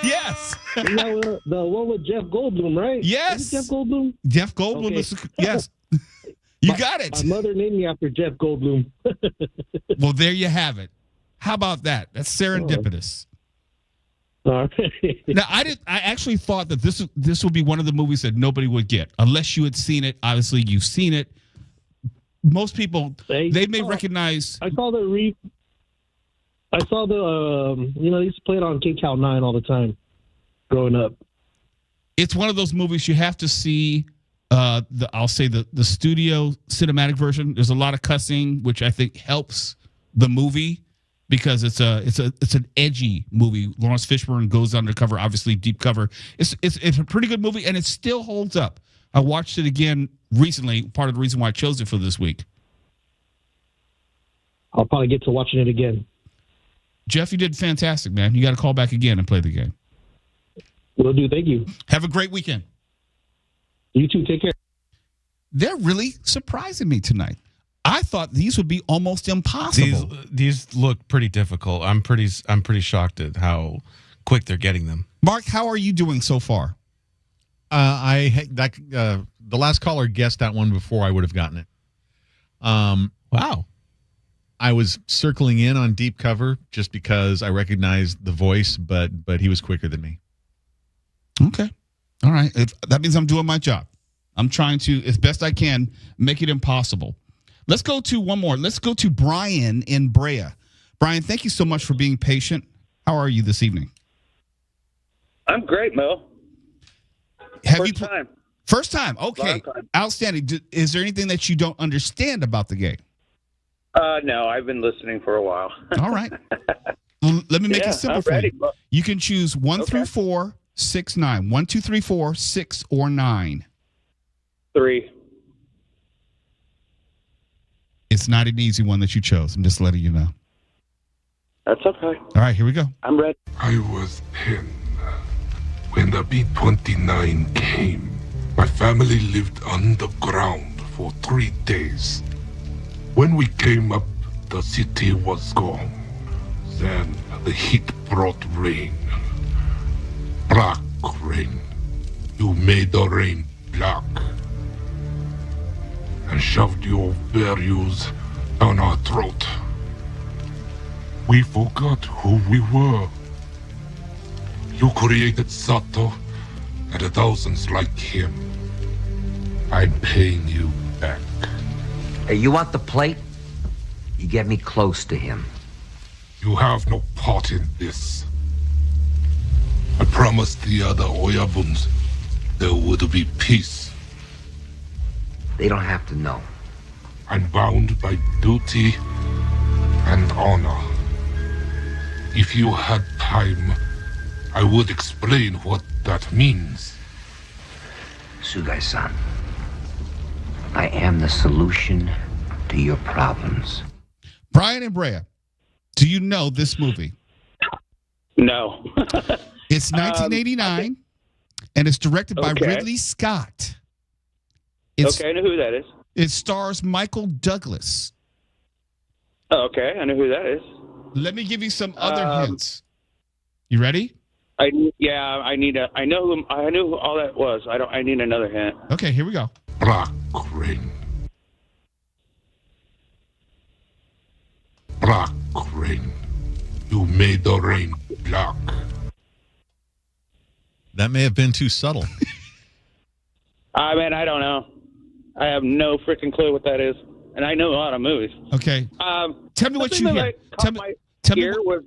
Yes. The one with Jeff Goldblum, right? Yes. Is it Jeff Goldblum? Jeff Goldblum Okay. is, yes. You got it. My mother named me after Jeff Goldblum. Well, there you have it. How about that? That's serendipitous. All right. Now, I actually thought that this would be one of the movies that nobody would get unless you had seen it. Obviously, you've seen it. Most people they may recognize. I saw the they used to play it on KCAL 9 all the time growing up. It's one of those movies you have to see. I'll say the studio cinematic version. There's a lot of cussing, which I think helps the movie because it's an edgy movie. Lawrence Fishburne goes undercover, obviously deep cover. It's a pretty good movie, and it still holds up. I watched it again recently. Part of the reason why I chose it for this week. I'll probably get to watching it again. Jeff, you did fantastic, man. You got to call back again and play the game. Will do. Thank you. Have a great weekend. You too. Take care. They're really surprising me tonight. I thought these would be almost impossible. These look pretty difficult. I'm pretty shocked at how quick they're getting them. Mark, how are you doing so far? The last caller guessed that one before I would have gotten it. Wow. I was circling in on deep cover just because I recognized the voice, but he was quicker than me. Okay. All right. That means I'm doing my job. I'm trying to, as best I can, make it impossible. Let's go to one more. Let's go to Brian in Brea. Brian, thank you so much for being patient. How are you this evening? I'm great, Mo. First time. First time. Okay. Long time. Outstanding. Is there anything that you don't understand about the game? No, I've been listening for a while. All right. Well, let me make it simple I'm for ready. you. You can choose 1 through 4, 6, 9. 1, 2, 3, 4, 6, or 9. 3. It's not an easy one that you chose. I'm just letting you know. That's okay. All right, here we go. I'm ready. I was 10 when the B-29 came. My family lived underground for 3 days. When we came up, the city was gone. Then the heat brought rain. Black rain. You made the rain black. And shoved your values down our throat. We forgot who we were. You created Sato and thousands like him. I'm paying you back. Hey, you want the plate? You get me close to him. You have no part in this. I promised the other Oyabuns there would be peace. They don't have to know. I'm bound by duty and honor. If you had time, I would explain what that means. Sugai-san, I am the solution to your problems. Brian and Brea, do you know this movie? No. It's 1989, and it's directed by Okay. Ridley Scott. Okay, I know who that is. It stars Michael Douglas. Oh, okay, I know who that is. Let me give you some other hints. You ready? I know who all that was. I need another hint. Okay, here we go. Black rain. Black rain. You made the rain black. That may have been too subtle. I don't know. I have no freaking clue what that is, and I know a lot of movies. Okay. Tell me what you hear. Tell me was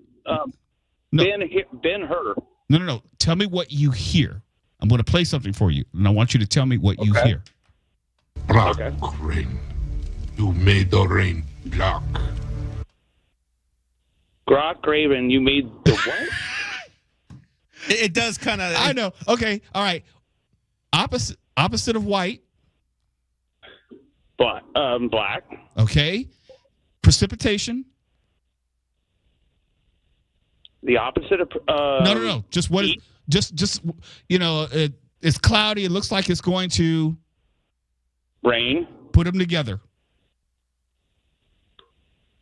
Ben-Hur. No. Tell me what you hear. I'm going to play something for you, and I want you to tell me what you hear. Black rain. You made the rain black. Grok Raven, you made the what? It does kind of. I know. Okay. All right. Opposite of white. Black. Okay. Precipitation. The opposite of. No. Just what? Just it's cloudy. It looks like it's going to rain. Put them together.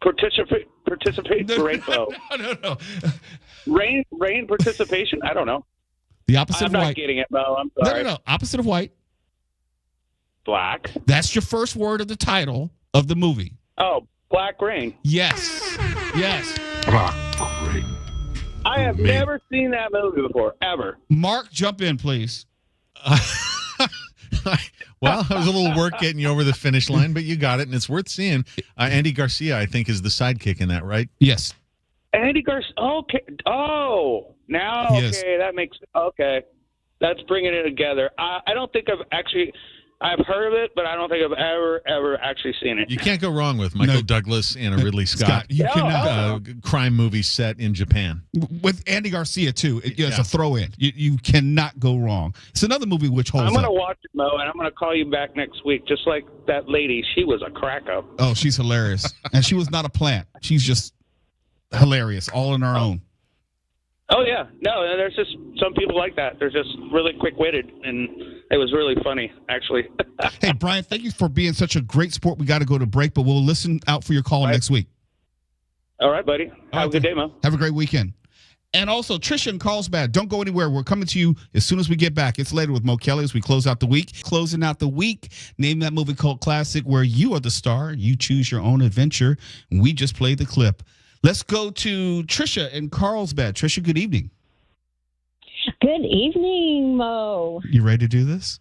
Participate. Rainbow. No. Rain participation. I don't know. The opposite I'm of white. I'm not getting it, Mo. I'm sorry. No. Opposite of white. Black. That's your first word of the title of the movie. Oh, Black Rain. Yes. Black rain. I have never seen that movie before, ever. Mark, jump in, please. Well, it was a little work getting you over the finish line, but you got it, and it's worth seeing. Andy Garcia, I think, is the sidekick in that, right? Yes. Andy Garcia. Okay. Oh, now Yes. okay, that makes okay. That's bringing it together. I don't think I've heard of it, but I don't think I've ever actually seen it. You can't go wrong with Michael Douglas and a Ridley Scott. You cannot. Crime movie set in Japan. With Andy Garcia, too. It's a throw-in. You cannot go wrong. It's another movie which holds I'm going to up. watch it, Mo, and I'm going to call you back next week, just like that lady. She was a crack-up. Oh, she's hilarious. And she was not a plant. She's just hilarious, all on our own. Oh yeah, no, there's just some people like that. They're just really quick-witted, and it was really funny, actually. Hey, Brian, thank you for being such a great sport. We got to go to break, but we'll listen out for your call next week. All right, buddy. Have a good day, Mo. Have a great weekend. And also, Trisha and Carlsbad, don't go anywhere. We're coming to you as soon as we get back. It's Later with Mo Kelly as we close out the week. Closing out the week, name that movie cult classic where you are the star. You choose your own adventure. We just played the clip. Let's go to Trisha and Carlsbad. Trisha, good evening. Good evening, Mo. You ready to do this?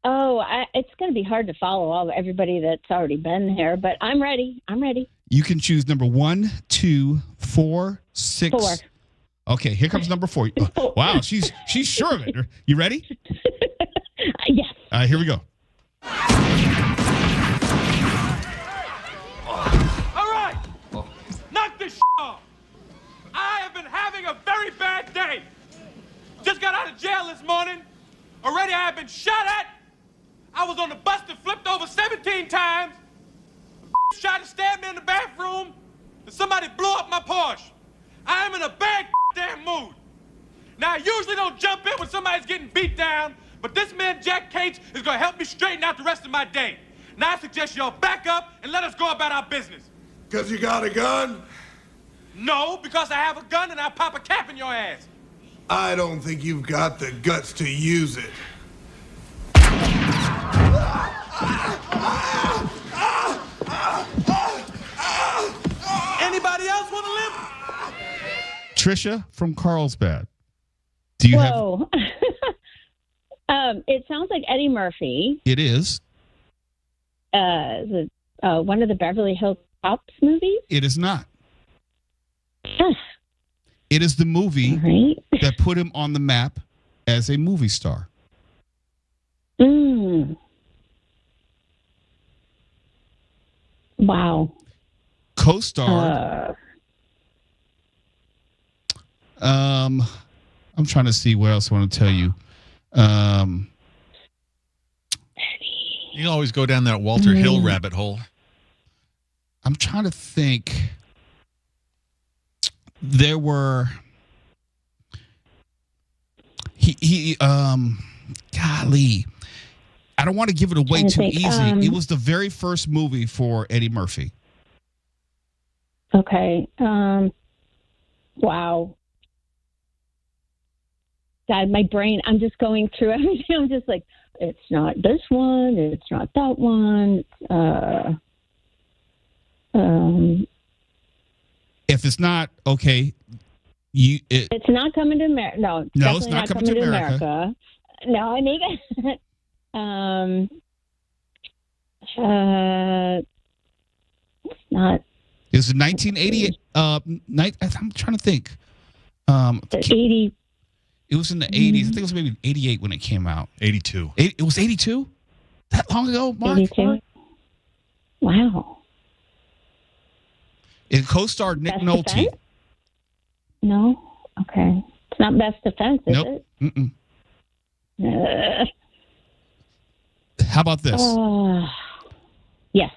Oh, it's going to be hard to follow everybody that's already been here, but I'm ready. You can choose number 1, 2, 4, 6. 4. Okay, here comes number 4. Wow, she's sure of it. You ready? Yes. All right, here we go. All right, knock this off. I have been having a very bad day. Just got out of jail this morning. Already I have been shot at. I was on the bus that flipped over 17 times. Tried to stab me in the bathroom, and somebody blew up my Porsche. I am in a bad damn mood. Now, I usually don't jump in when somebody's getting beat down, but this man, Jack Cates, is going to help me straighten out the rest of my day. Now, I suggest y'all back up and let us go about our business. Because you got a gun? No, because I have a gun and I'll pop a cap in your ass. I don't think you've got the guts to use it. Anybody else want to live? Trisha from Carlsbad. Do you Whoa. It sounds like Eddie Murphy. It is. One of the Beverly Hills Cops movies? It is not. It is the movie that put him on the map as a movie star. Wow. Co-star. I'm trying to see what else I want to tell you. You can always go down that Walter Hill rabbit hole. I'm trying to think. There were golly. I don't want to give it away too easy. It was the very first movie for Eddie Murphy. Okay. Wow. God, my brain, I'm just going through everything. I'm just like, it's not this one. It's not that one. If it's not, okay. It's not coming to America. No, it's not coming to America. No, I need it. It's not. It was 1988. I'm trying to think. 80. It was in the 80s. I think it was maybe 88 when it came out. 82. It was 82? That long ago, Mark? 82. Wow. It co-starred Nick Nolte. Defense? No? Okay. It's not Best Defense, is it? Mm-mm. How about this? Yes.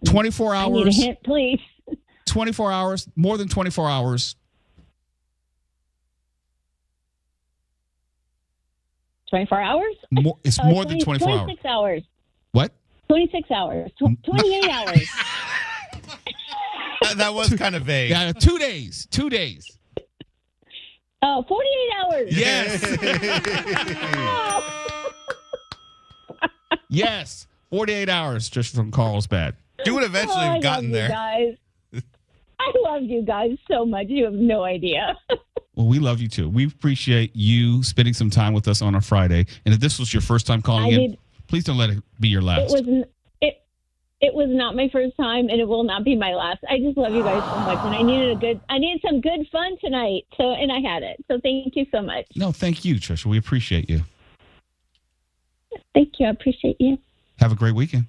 24 hours. I need a hint, please. 24 hours. More than 24 hours. 24 hours? It's more than 24 hours. 26 hours. What? 26 hours. 28 hours. That was kind of vague. Yeah, 2 days. 2 days. 48 hours. Yes. Yes. 48 hours just from Carlsbad. You would eventually have gotten there. Guys. I love you guys so much. You have no idea. Well, we love you too. We appreciate you spending some time with us on a Friday. And if this was your first time calling in, please don't let it be your last. It was not my first time, and it will not be my last. I just love you guys so much, and I needed some good fun tonight. And I had it. So thank you so much. No, thank you, Trisha. We appreciate you. Thank you. I appreciate you. Have a great weekend.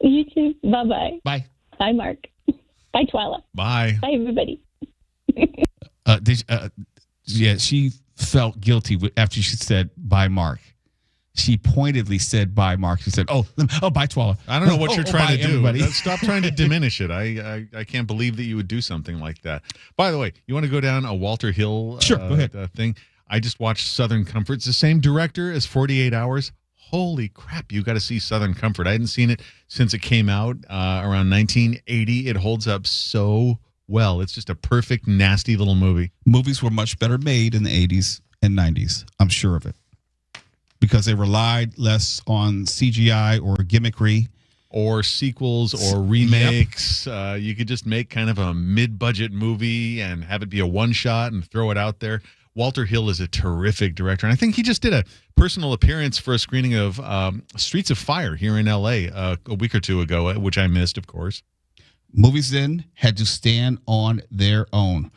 You too. Bye-bye. Bye. Bye, Mark. Bye, Twyla. Bye. Bye, everybody. Yeah, she felt guilty after she said bye, Mark. she pointedly said, "Bye, Mark." She said, "Oh, bye, Twala." I don't know what you're trying bye, to do. everybody. Stop trying to diminish it. I can't believe that you would do something like that. By the way, you want to go down a Walter Hill Sure, go ahead. Thing? I just watched Southern Comfort. It's the same director as 48 Hours. Holy crap, you got to see Southern Comfort. I hadn't seen it since it came out around 1980. It holds up so well. It's just a perfect, nasty little movie. Movies were much better made in the 80s and 90s. I'm sure of it. Because they relied less on CGI or gimmickry. Or sequels or remakes. Yep. You could just make kind of a mid-budget movie and have it be a one-shot and throw it out there. Walter Hill is a terrific director. And I think he just did a personal appearance for a screening of Streets of Fire here in L.A. A week or two ago, which I missed, of course. Movies then had to stand on their own.